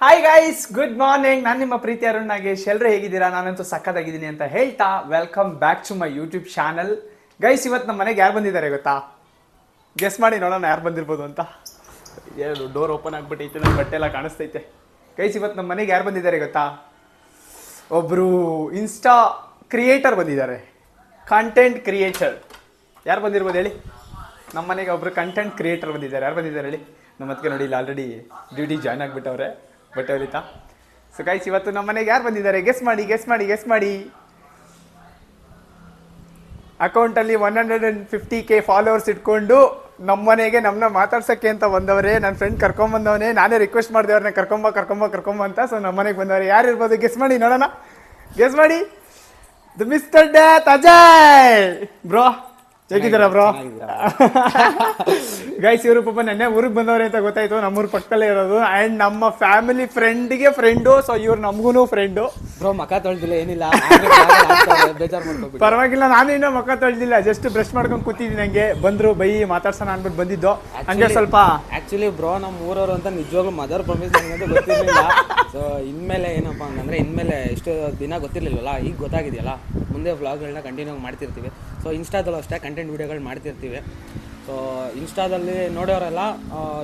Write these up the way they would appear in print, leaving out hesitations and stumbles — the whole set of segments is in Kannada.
Hi guys, good morning. ನಾನು ನಿಮ್ಮ ಪ್ರೀತಿ ಅರುಣ್ ನಾಗೇಶ್. ಎಲ್ಲರೂ ಹೇಗಿದ್ದೀರಾ? ನಾನಂತೂ ಸಕ್ಕತ್ತಾಗಿದ್ದೀನಿ ಅಂತ ಹೇಳ್ತಾ welcome back to my YouTube channel. Guys, ಇವತ್ತು ನಮ್ಮ ಮನೆಗೆ ಯಾರು ಬಂದಿದ್ದಾರೆ ಗೊತ್ತಾ? ಗೆಸ್ ಮಾಡಿ ನೋಡೋಣ ಯಾರು ಬಂದಿರ್ಬೋದು ಅಂತ. ಏನು ಡೋರ್ ಓಪನ್ ಆಗ್ಬಿಟ್ಟೈತೆ, ನನ್ನ ಬಟ್ಟೆ ಎಲ್ಲ ಕಾಣಿಸ್ತೈತೆ. ಗೈಸ್, ಇವತ್ತು ನಮ್ಮ ಮನೆಗೆ ಯಾರು ಬಂದಿದ್ದಾರೆ ಗೊತ್ತಾ? ಒಬ್ಬರು ಇನ್ಸ್ಟಾ ಕ್ರಿಯೇಟರ್ ಬಂದಿದ್ದಾರೆ, ಕಂಟೆಂಟ್ ಕ್ರಿಯೇಟರ್. ಯಾರು ಬಂದಿರ್ಬೋದು ಹೇಳಿ? ನಮ್ಮ ಮನೆಗೆ ಒಬ್ಬರು ಕಂಟೆಂಟ್ ಕ್ರಿಯೇಟರ್ ಬಂದಿದ್ದಾರೆ. ಯಾರು ಬಂದಿದ್ದಾರೆ ಹೇಳಿ? ನಮ್ಮ ಅದಕ್ಕೆ ನೋಡಿ, ಇಲ್ಲಿ ಆಲ್ರೆಡಿ ಡ್ಯೂಟಿ ಜಾಯ್ನ್ ಆಗಿಬಿಟ್ಟವ್ರೆ ಬಟ್ಟೆ ಹೊಲಿತಾ. ಸೊ ಗೈಸ್, ಇವತ್ತು ನಮ್ಮ ಮನೆಗೆ ಯಾರು ಬಂದಿದ್ದಾರೆ? ಗೆಸ್ ಮಾಡಿ. ಅಕೌಂಟಲ್ಲಿ 150K ಫಾಲೋವರ್ಸ್ ಇಟ್ಕೊಂಡು ನಮ್ಮ ಮನೆಗೆ ನಮ್ಮನ್ನ ಮಾತಾಡ್ಸೋಕ್ಕೆ ಅಂತ ಬಂದವರೇ. ನನ್ನ ಫ್ರೆಂಡ್ ಕರ್ಕೊಂಬಂದವನೇ, ನಾನೇ ರಿಕ್ವೆಸ್ಟ್ ಮಾಡಿದೆ ಅವ್ರನ್ನ ಕರ್ಕೊಂಬ ಅಂತ. ಸೊ ನಮ್ಮ ಮನೆಗೆ ಬಂದವ್ರೆ. ಯಾರು ಇರ್ಬೋದು? ಗೆಸ್ ಮಾಡಿ ನೋಡೋಣ. ಗೆಸ್ ಮಾಡಿ. The mister death Ajay bro. ಹೇಗಿದ್ದೀರಾ ಬ್ರೋ? ಗೈಸ್, ಇವರು ಪಾಪ ನೆನ್ನೆ ಊರಿಗೆ ಬಂದವ್ರೆ ಅಂತ ಗೊತ್ತಾಯ್ತು. ನಮ್ಮೂರ ಪಕ್ಕದಲ್ಲೇ ಇರೋದು ಆ್ಯಂಡ್ ನಮ್ಮ ಫ್ಯಾಮಿಲಿ ಫ್ರೆಂಡ್ಗೆ ಫ್ರೆಂಡು. ಸೊ ಇವ್ರು ನಮಗೂ ಫ್ರೆಂಡು. ಬ್ರೋ ಮಕ ತೊಳ್ದಿಲ್ಲ, ಏನಿಲ್ಲ, ಬೇಜಾರು ಮಾಡ್ಕೋಬೇಕು. ಪರವಾಗಿಲ್ಲ, ನಾನು ಇನ್ನೂ ಮಕ ತೊಳ್ದಿಲ್ಲ, ಜಸ್ಟ್ ಬ್ರಷ್ ಮಾಡ್ಕೊಂಡು ಕೂತಿದ್ದೀನಿ. ನಂಗೆ ಬಂದ್ರು ಬೈ ಮಾತಾಡ್ಸೋಣ ಅಂದ್ಬಿಟ್ಟು ಬಂದಿದ್ದು. ಹಂಗೆ ಸ್ವಲ್ಪ ಆಕ್ಚುಲಿ ಬ್ರೋ ನಮ್ಮ ಊರವರು ಅಂತ ನಿಜವಾಗ್ಲೂ ಮದರ್ ಪ್ರಾಮಿಸ್ ನನಗಂತೂ ಗೊತ್ತಿರಲಿಲ್ಲ. ಸೊ ಇನ್ಮೇಲೆ ಏನಪ್ಪ ಅಂತಂದ್ರೆ, ಇನ್ಮೇಲೆ ಇಷ್ಟು ದಿನ ಗೊತ್ತಿರಲಿಲ್ಲಲ್ಲ, ಈಗ ಗೊತ್ತಾಗಿದೆಯಲ್ಲ, ಮುಂದೆ ವ್ಲಾಗ್ಗಳನ್ನ ಕಂಟಿನ್ಯೂ ಮಾಡ್ತಿರ್ತೀವಿ. ಸೊ ಇನ್ಸ್ಟಾದಲ್ಲೂ ಅಷ್ಟೇ ಕಂಟೆಂಟ್ ವೀಡಿಯೋಗಳು ಮಾಡ್ತಿರ್ತೀವಿ. ಸೊ ಇನ್ಸ್ಟಾದಲ್ಲಿ ನೋಡೋರೆಲ್ಲ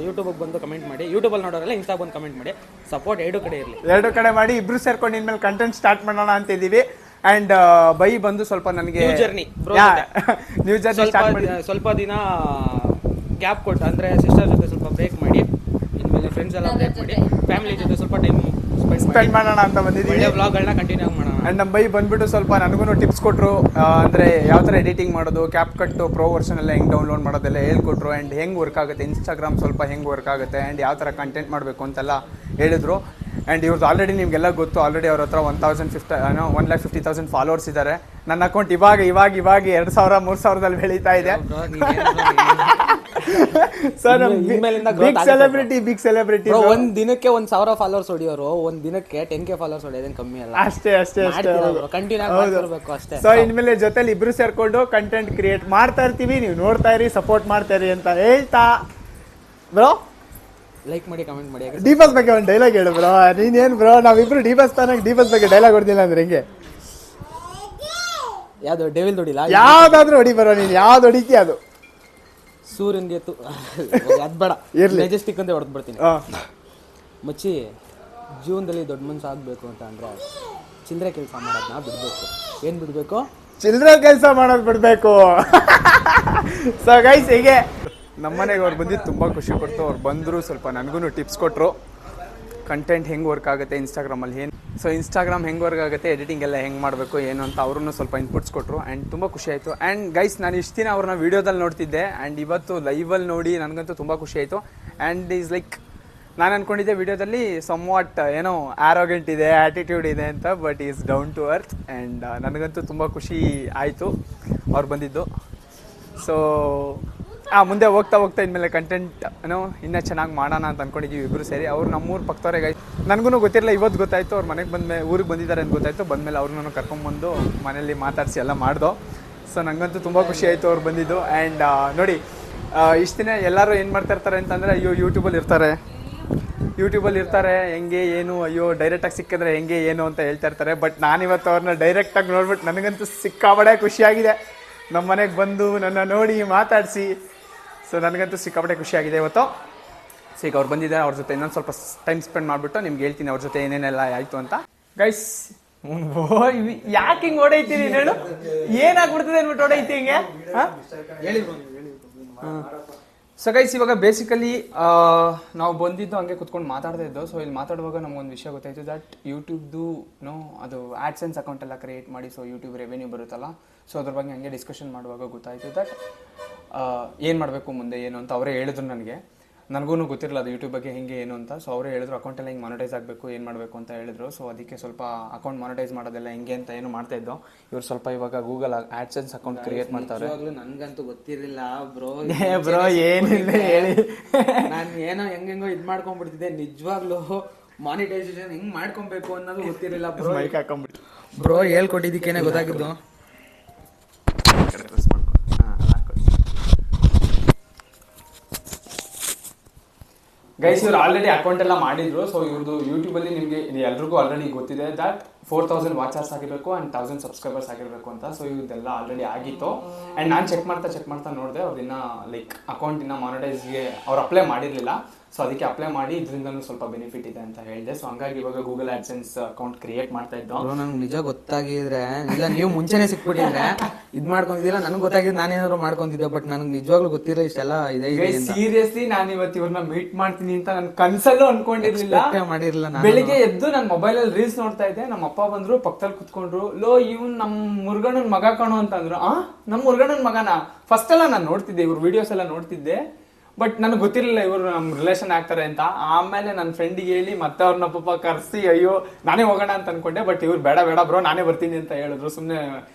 ಯೂಟ್ಯೂಬಿಗೆ ಬಂದು ಕಮೆಂಟ್ ಮಾಡಿ, ಯೂಟ್ಯೂಬಲ್ಲಿ ನೋಡೋರೆಲ್ಲ ಇನ್ಸ್ಟಾಗೆ ಬಂದು ಕಮೆಂಟ್ ಮಾಡಿ. ಸಪೋರ್ಟ್ ಎರಡು ಕಡೆ ಇರಲಿ, ಎರಡು ಕಡೆ ಮಾಡಿ. ಇಬ್ರು ಸೇರ್ಕೊಂಡು ಇನ್ಮೇಲೆ ಕಂಟೆಂಟ್ ಸ್ಟಾರ್ಟ್ ಮಾಡೋಣ ಅಂತ ಇದ್ದೀವಿ. ಆ್ಯಂಡ್ ಬೈ ಬಂದು ಸ್ವಲ್ಪ ನನಗೆ ನ್ಯೂ ಜರ್ನಿ ಸ್ವಲ್ಪ ದಿನ ಗ್ಯಾಪ್ ಕೊಟ್ಟು, ಅಂದರೆ ಸಿಸ್ಟರ್ ಜೊತೆ ಸ್ವಲ್ಪ ಬ್ರೇಕ್ ಮಾಡಿ, ಇನ್ಮೇಲೆ ಫ್ರೆಂಡ್ಸ್ ಎಲ್ಲ ಬ್ರೇಕ್ ಮಾಡಿ, ಫ್ಯಾಮಿಲಿ ಜೊತೆ ಸ್ವಲ್ಪ ಟೈಮ್ ಸ್ಪೆಂಡ್ ಮಾಡೋಣ ಅಂತ ಬಂದಿದ್ದೀವಿ. ವ್ಲಾಗ್ಗಳನ್ನ ಕಂಟಿನ್ಯೂ ಮಾಡೋಣ. ಆ್ಯಂಡ್ ನಮ್ಮ ಬೈ ಬಂದ್ಬಿಟ್ಟು ಸ್ವಲ್ಪ ನನಗೂ ಟಿಪ್ಸ್ ಕೊಟ್ಟರು. ಅಂದರೆ ಯಾವ ಥರ ಎಡಿಟಿಂಗ್ ಮಾಡೋದು, ಕ್ಯಾಪ್ ಕಟ್ಟು ಪ್ರೋ ವರ್ಷನ್ ಎಲ್ಲ ಹೆಂಗೆ ಡೌನ್ಲೋಡ್ ಮಾಡೋದೆಲ್ಲ ಹೇಳ್ಕೊಟ್ರು. ಆ್ಯಂಡ್ ಹೆಂಗೆ ವರ್ಕ್ ಆಗುತ್ತೆ ಇನ್ಸ್ಟಾಗ್ರಾಮ್, ಸ್ವಲ್ಪ ಹೆಂಗೆ ವರ್ಕ್ ಆಗುತ್ತೆ, ಆ್ಯಂಡ್ ಯಾವ ಥರ ಕಂಟೆಂಟ್ ಮಾಡಬೇಕು ಅಂತೆಲ್ಲ ಹೇಳಿದ್ರು. ಆ್ಯಂಡ್ ಇವ್ರದ್ದು ಆಲ್ರೆಡಿ ನಿಮಗೆಲ್ಲ ಗೊತ್ತು, ಆಲ್ರೆಡಿ ಅವ್ರ ಹತ್ರ 150,000 ಫಾಲೋವರ್ಸ್ ಇದ್ದಾರೆ. ನನ್ನ ಅಕೌಂಟ್ ಇವಾಗ 2,000-3,000 ಬೆಳೀತಾ ಇದೆ. Sir, big celebrity. ಒಂದ್ ದಿನಕ್ಕೆ 1,000 ಫಾಲೋವರ್ಸ್ ಹೊಡಿಯೋರು, ಒಂದ್ ದಿನಕ್ಕೆ 10K ಫಾಲೋವರ್ಸ್ ಹೊಡಿಯೋದೇನು ಕಮ್ಮಿ ಅಲ್ಲ. ಅಷ್ಟೇ ಕಂಟಿನ್ಯೂ ಮಾಡ್ತಿರ್ಬೇಕು ಅಷ್ಟೇ. ಸೊ ಇನ್ಮೇಲೆ ಜೊತೆಲಿ ಇಬ್ರು ಸೇರ್ಕೊಂಡು ಕಂಟೆಂಟ್ ಕ್ರಿಯೇಟ್ ಮಾಡ್ತಾ ಇರ್ತೀವಿ. ನೀವು ನೋಡ್ತಾ ಇರಿ, ಸಪೋರ್ಟ್ ಮಾಡ್ತಾ ಇರಿ ಅಂತ ಹೇಳ್ತಾ, ಬ್ರೋ ಲೈಕ್ ಮಾಡಿ, ಕಮೆಂಟ್ ಮಾಡಿ. ಡಿಬಸ್ ಬಗ್ಗೆ ಒಂದು ಡೈಲಾಗ್ ಹೇಳು ಬ್ರೋ. ನೀನೇನು ಬ್ರೋ, ನಾವಿಬ್ರು ಡಿಬಸ್ ಬಗ್ಗೆ ಡೈಲಾಗ್ ಹೊಡೆದಿಲ್ಲ ಅಂದ್ರೆ ಹೆಂಗೆ? ಯಾವ್ದು ಡೆವಿಲ್ ಹೊಡಿಲ್ಲ, ಯಾವ್ದಾದ್ರು ಹೊಡಿ ಬರೋ. ನೀನು ಯಾವ್ದು ಹೊಡಿತಿ ಅದು. ಸೂರ್ಯನ್ಗೆ ಅದ್ ಬೇಡ, ಮೆಜೆಸ್ಟಿಕ್ ಅಂತ ಹೊಡೆದ್ ಬಿಡ್ತೀನಿ. ಮಚ್ಚಿ, ಜೀವನದಲ್ಲಿ ದೊಡ್ಡ ಮನ್ಸು ಆಗ್ಬೇಕು ಅಂತ ಅಂದ್ರೆ ಚಿಲ್ಲರೆ ಕೆಲಸ ಮಾಡೋದನ್ನ ಬಿಡ್ಬೇಕು. ಏನ್ ಬಿಡ್ಬೇಕು? ಚಿಲ್ಲರೆ ಕೆಲಸ ಮಾಡೋದು ಬಿಡ್ಬೇಕು. ಸೊ ಗೈಸ್, ಹೀಗೆ ನಮ್ಮನೆಗೆ ಅವ್ರು ಬಂದಿದ್ದು ತುಂಬ ಖುಷಿ ಕೊಡ್ತು. ಅವ್ರು ಬಂದರು, ಸ್ವಲ್ಪ ನನಗೂ ಟಿಪ್ಸ್ ಕೊಟ್ಟರು. ಕಂಟೆಂಟ್ ಹೆಂಗೆ ವರ್ಕ್ ಆಗುತ್ತೆ ಇನ್ಸ್ಟಾಗ್ರಾಮಲ್ಲಿ, ಸೊ ಇನ್ಸ್ಟಾಗ್ರಾಮ್ ಹೆಂಗೆ ವರ್ಕ್ ಆಗುತ್ತೆ, ಎಡಿಟಿಂಗ್ ಎಲ್ಲ ಹೆಂಗೆ ಮಾಡಬೇಕು ಏನು ಅಂತ ಅವ್ರೂ ಸ್ವಲ್ಪ ಇನ್ಪುಟ್ಸ್ ಕೊಟ್ಟರು. ಆ್ಯಂಡ್ ತುಂಬ ಖುಷಿ ಆಯಿತು. ಆ್ಯಂಡ್ ಗೈಸ್, ನಾನು ಇಷ್ಟು ದಿನ ಅವ್ರನ್ನ ವೀಡಿಯೋದಲ್ಲಿ ನೋಡ್ತಿದ್ದೆ, ಆ್ಯಂಡ್ ಇವತ್ತು ಲೈವಲ್ಲಿ ನೋಡಿ ನನಗಂತೂ ತುಂಬ ಖುಷಿ ಆಯಿತು. ಆ್ಯಂಡ್ ಈಸ್ ಲೈಕ್, ನಾನು ಅಂದ್ಕೊಂಡಿದ್ದೆ ವೀಡಿಯೋದಲ್ಲಿ ಸಮ್ವಾಟ್ ಏನೋ ಆರೋಗೆಂಟ್ ಇದೆ, ಆ್ಯಟಿಟ್ಯೂಡ್ ಇದೆ ಅಂತ, but is down to earth. And ನನಗಂತೂ ತುಂಬ ಖುಷಿ ಆಯಿತು ಅವ್ರು ಬಂದಿದ್ದು. ಸೊ ಮುಂದೆ ಹೋಗ್ತಾ ಇನ್ಮೇಲೆ ಕಂಟೆಂಟ್ ಇನ್ನೂ ಚೆನ್ನಾಗಿ ಮಾಡೋಣ ಅಂತ ಅಂದ್ಕೊಂಡಿದ್ದೀವಿ ಇಬ್ಬರು ಸೇರಿ. ಅವ್ರು ನಮ್ಮೂರು ಪಕ್ಕದವ್ರೆ ಗೈಸ್. ನನಗೂ ಗೊತ್ತಿರಲಿಲ್ಲ, ಇವತ್ತು ಗೊತ್ತಾಯಿತು. ಅವ್ರು ಮನೆಗೆ ಬಂದಮೇಲೆ, ಊರಿಗೆ ಬಂದಿದ್ದಾರೆ ಅಂತ ಗೊತ್ತಾಯಿತು. ಬಂದಮೇಲೆ ಅವ್ರನ್ನೂ ಕರ್ಕೊಂಡ್ಬಂದು ಮನೇಲಿ ಮಾತಾಡಿಸಿ ಎಲ್ಲ ಮಾಡ್ದೋ. ಸೊ ನನಗಂತೂ ತುಂಬ ಖುಷಿ ಆಯಿತು ಅವ್ರು ಬಂದಿದ್ದು. ಆ್ಯಂಡ್ ನೋಡಿ, ಇಷ್ಟು ದಿನ ಎಲ್ಲರೂ ಏನು ಮಾಡ್ತಾಯಿರ್ತಾರೆ ಅಂತಂದರೆ, ಅಯ್ಯೋ ಯೂಟ್ಯೂಬಲ್ಲಿ ಇರ್ತಾರೆ ಹೆಂಗೆ ಏನು, ಅಯ್ಯೋ ಡೈರೆಕ್ಟಾಗಿ ಸಿಕ್ಕಿದ್ರೆ ಹೆಂಗೆ ಏನು ಅಂತ ಹೇಳ್ತಾ ಇರ್ತಾರೆ. ಬಟ್ ನಾನಿವತ್ತು ಅವ್ರನ್ನ ಡೈರೆಕ್ಟಾಗಿ ನೋಡ್ಬಿಟ್ಟು ನನಗಂತೂ ಸಿಕ್ಕಾಬಡೆ ಖುಷಿಯಾಗಿದೆ. ನಮ್ಮ ಮನೆಗೆ ಬಂದು ನನ್ನ ನೋಡಿ ಮಾತಾಡಿಸಿ, ಸೊ ನನಗಂತೂ ಸಿಕ್ಕಾಪಟ್ಟೆ ಖುಷಿಯಾಗಿದೆ ಇವತ್ತು. ಸೊ ಈಗ ಅವ್ರು ಬಂದಿದ್ದಾರೆ, ಅವ್ರ ಜೊತೆ ಇನ್ನೊಂದು ಸ್ವಲ್ಪ ಟೈಮ್ ಸ್ಪೆಂಡ್ ಮಾಡಿಬಿಟ್ಟು ನಿಮ್ಗೆ ಹೇಳ್ತೀನಿ ಅವ್ರ ಜೊತೆ ಏನೇನೆಲ್ಲ ಆಯಿತು ಅಂತ. ಗೈಸ್, ಯಾಕೆ ಹಿಂಗೆ ಓಡೈತೀನಿ ಹೇಳು? ಏನಾಗ್ಬಿಡ್ತದೆ ಅಂದ್ಬಿಟ್ಟು ಓಡೈತಿ ಹಿಂಗೆ? ಸೊ ಗೈಸ್, ಇವಾಗ ಬೇಸಿಕಲಿ ನಾವು ಬಂದಿದ್ದು ಹಂಗೆ ಕುತ್ಕೊಂಡು ಮಾತಾಡ್ತಾ ಇದ್ದೋ. ಸೊ ಇಲ್ಲಿ ಮಾತಾಡುವಾಗ ನಮಗೊಂದು ವಿಷಯ ಗೊತ್ತಾಯಿತು, ದಟ್ ಯೂಟ್ಯೂಬ್ದು ಅದು ಆ್ಯಡ್ಸೆನ್ಸ್ ಅಕೌಂಟ್ ಎಲ್ಲ ಕ್ರಿಯೇಟ್ ಮಾಡಿ, ಸೊ ಯೂಟ್ಯೂಬ್ ರೆವೆನ್ಯೂ ಬರುತ್ತಲ್ಲ, ಸೊ ಅದ್ರ ಬಗ್ಗೆ ಹಂಗೆ ಡಿಸ್ಕಷನ್ ಮಾಡುವಾಗ ಗೊತ್ತಾಯಿತು ದಟ್ ಏನು ಮಾಡಬೇಕು ಮುಂದೆ ಏನು ಅಂತ ಅವರೇ ಹೇಳಿದ್ರು. ನನಗೂ ಗೊತ್ತಿರಲಿಲ್ಲ ಅದು ಯೂಟ್ಯೂಬ್ ಬಗ್ಗೆ ಹೆಂಗೆ ಏನು ಅಂತ. ಸೊ ಅವರೇ ಹೇಳಿದ್ರು ಅಕೌಂಟೆಲ್ಲ ಹಿಂಗೆ ಮಾನಿಟೈಸ್ ಆಗಬೇಕು, ಏನು ಮಾಡಬೇಕು ಅಂತ ಹೇಳಿದ್ರು. ಸೊ ಅದಕ್ಕೆ ಸ್ವಲ್ಪ ಅಕೌಂಟ್ ಮಾನಿಟೈಸ್ ಮಾಡೋದೆಲ್ಲ ಹೆಂಗೆ ಅಂತ ಏನು ಮಾಡ್ತಾ ಇದ್ದೋ. ಇವ್ರು ಸ್ವಲ್ಪ ಇವಾಗ ಗೂಗಲ್ ಆ್ಯಡ್ಸೆನ್ಸ್ ಅಕೌಂಟ್ ಕ್ರಿಯೇಟ್ ಮಾಡ್ತಾರೆ. ನನಗಂತೂ ಗೊತ್ತಿರಲಿಲ್ಲ ಬ್ರೋ. ಏನಿಲ್ಲ ಹೇಳಿ, ನಾನು ಏನೋ ಹೆಂಗೆಂಗೋ ಇದು ಮಾಡ್ಕೊಂಡ್ಬಿಡ್ತಿದ್ದೆ. ನಿಜವಾಗ್ಲೂ ಮಾನಿಟೈಸೇಷನ್ ಹೆಂಗೆ ಮಾಡ್ಕೊಬೇಕು ಅನ್ನೋದು ಗೊತ್ತಿರಲಿಲ್ಲ ಬ್ರೋ. ಮೈಕ್ ಹಾಕೊಂಡ್ಬಿಟ್ಟು ಬ್ರೋ ಹೇಳ್ಕೊಟ್ಟಿದ್ದಕ್ಕೇನೆ ಗೊತ್ತಾಗಿದ್ದು. ಗೈಸ್ ಇವ್ರು ಆಲ್ರೆಡಿ ಅಕೌಂಟ್ ಎಲ್ಲ ಮಾಡಿದ್ರು. ಸೊ ಇವ್ರದ್ದು ಯೂಟ್ಯೂಬ್ ಅಲ್ಲಿ ನಿಮಗೆ ಎಲ್ರಿಗೂ ಆಲ್ರೆಡಿ ಗೊತ್ತಿದೆ ದಟ್ 4000 ವಾಚರ್ಸ್ ಆಗಿರಬೇಕು ಅಂಡ್ 1000 ಸಬ್ಸ್ಕ್ರೈಬರ್ಸ್ ಆಗಿರಬೇಕು ಅಂತ. ಸೊ ಇವ್ರದ್ದೆಲ್ಲ ಆಲ್ರೆಡಿ ಆಗಿತ್ತು. ಅಂಡ್ ನಾನು ಚೆಕ್ ಮಾಡ್ತಾ ನೋಡಿದೆ ಅವ್ರನ್ನ ಲೈಕ್ ಅಕೌಂಟ್ ಇನ್ನ ಮಾನಿಟೈಸ್ಗೆ ಅವ್ರು ಅಪ್ಲೈ ಮಾಡಿರ್ಲಿಲ್ಲ. ಸೊ ಅದಕ್ಕೆ ಅಪ್ಲೈ ಮಾಡಿ ಇದರಿಂದನೂ ಸ್ವಲ್ಪ ಬೆನಿಫಿಟ್ ಇದೆ ಅಂತ ಹೇಳಿದೆ. ಸೊ ಹಂಗಾಗಿ ಇವಾಗ ಗೂಗಲ್ ಆಡ್ಸೆನ್ಸ್ ಅಕೌಂಟ್ ಕ್ರಿಯೇಟ್ ಮಾಡ್ತಾ ಇದ್ದೋ. ನಂಗೆ ನಿಜ ಗೊತ್ತಾಗಿದ್ರೆ ಇಲ್ಲ ನೀವು ಮುಂಚೆನೆ ಸಿಕ್ಬಿಟ್ಟಿದ್ರೆ ಇದ್ ಮಾಡ್ಕೊಂತಿಲ್ಲ, ನನಗೆ ಗೊತ್ತಾಗಿದ್ರೆ ನಾನೇನಾದ್ರು ಮಾಡ್ಕೊಂತಿದ್ದೆ. ಬಟ್ ನನಗೆ ನಿಜವಾಗ್ಲೂ ಗೊತ್ತಿಲ್ಲ ಇಷ್ಟೆಲ್ಲ ಇದೆ. ಸೀರಿಯಸ್ಲಿ ನಾನು ಇವತ್ತು ಇವ್ರನ್ನ ಮೀಟ್ ಮಾಡ್ತೀನಿ ಅಂತ ನನ್ ಕನ್ಸಲ್ಲೂ ಅನ್ಕೊಂಡಿರ್ಲಿಲ್ಲ, ಮಾಡಿರ್ಲಿಲ್ಲ. ಬೆಳಿಗ್ಗೆ ಎದ್ದು ನನ್ನ ಮೊಬೈಲ್ ಅಲ್ಲಿ ರೀಲ್ಸ್ ನೋಡ್ತಾ ಇದ್ದೆ. ನಮ್ಮ ಅಪ್ಪ ಬಂದ್ರು, ಪಕ್ಕದಲ್ಲಿ ಕುತ್ಕೊಂಡ್ರು. ಲೋ ಇವ್ನ್ ನಮ್ ಮುರುಗಣ್ಣನ್ ಮಗ ಕಾಣು ಅಂತಂದ್ರು. ನಮ್ ಮುರುಗಣ್ಣನ್ ಮಗನ ಫಸ್ಟ್ ಎಲ್ಲ ನಾನು ನೋಡ್ತಿದ್ದೆ, ಇವ್ರ ವಿಡಿಯೋಸ್ ಎಲ್ಲ ನೋಡ್ತಿದ್ದೆ. ಬಟ್ ನನಗೆ ಗೊತ್ತಿರಲಿಲ್ಲ ಇವರು ನಮ್ ರಿಲೇಷನ್ ಆಗ್ತಾರೆ ಅಂತ. ಆಮೇಲೆ ನನ್ನ ಫ್ರೆಂಡಿಗೆ ಹೇಳಿ ಮತ್ತೆ ಅವ್ರನ್ನ ಪಾಪ ಕರ್ಸಿ ಅಯ್ಯೋ ನಾನೇ ಹೋಗೋಣ ಅಂತ ಅನ್ಕೊಂಡೆ. ಬಟ್ ಇವ್ರು ಬೇಡ ಬ್ರೋ ನಾನೇ ಬರ್ತೀನಿ ಅಂತ ಹೇಳಿದ್ರು. ಸುಮ್ನೆ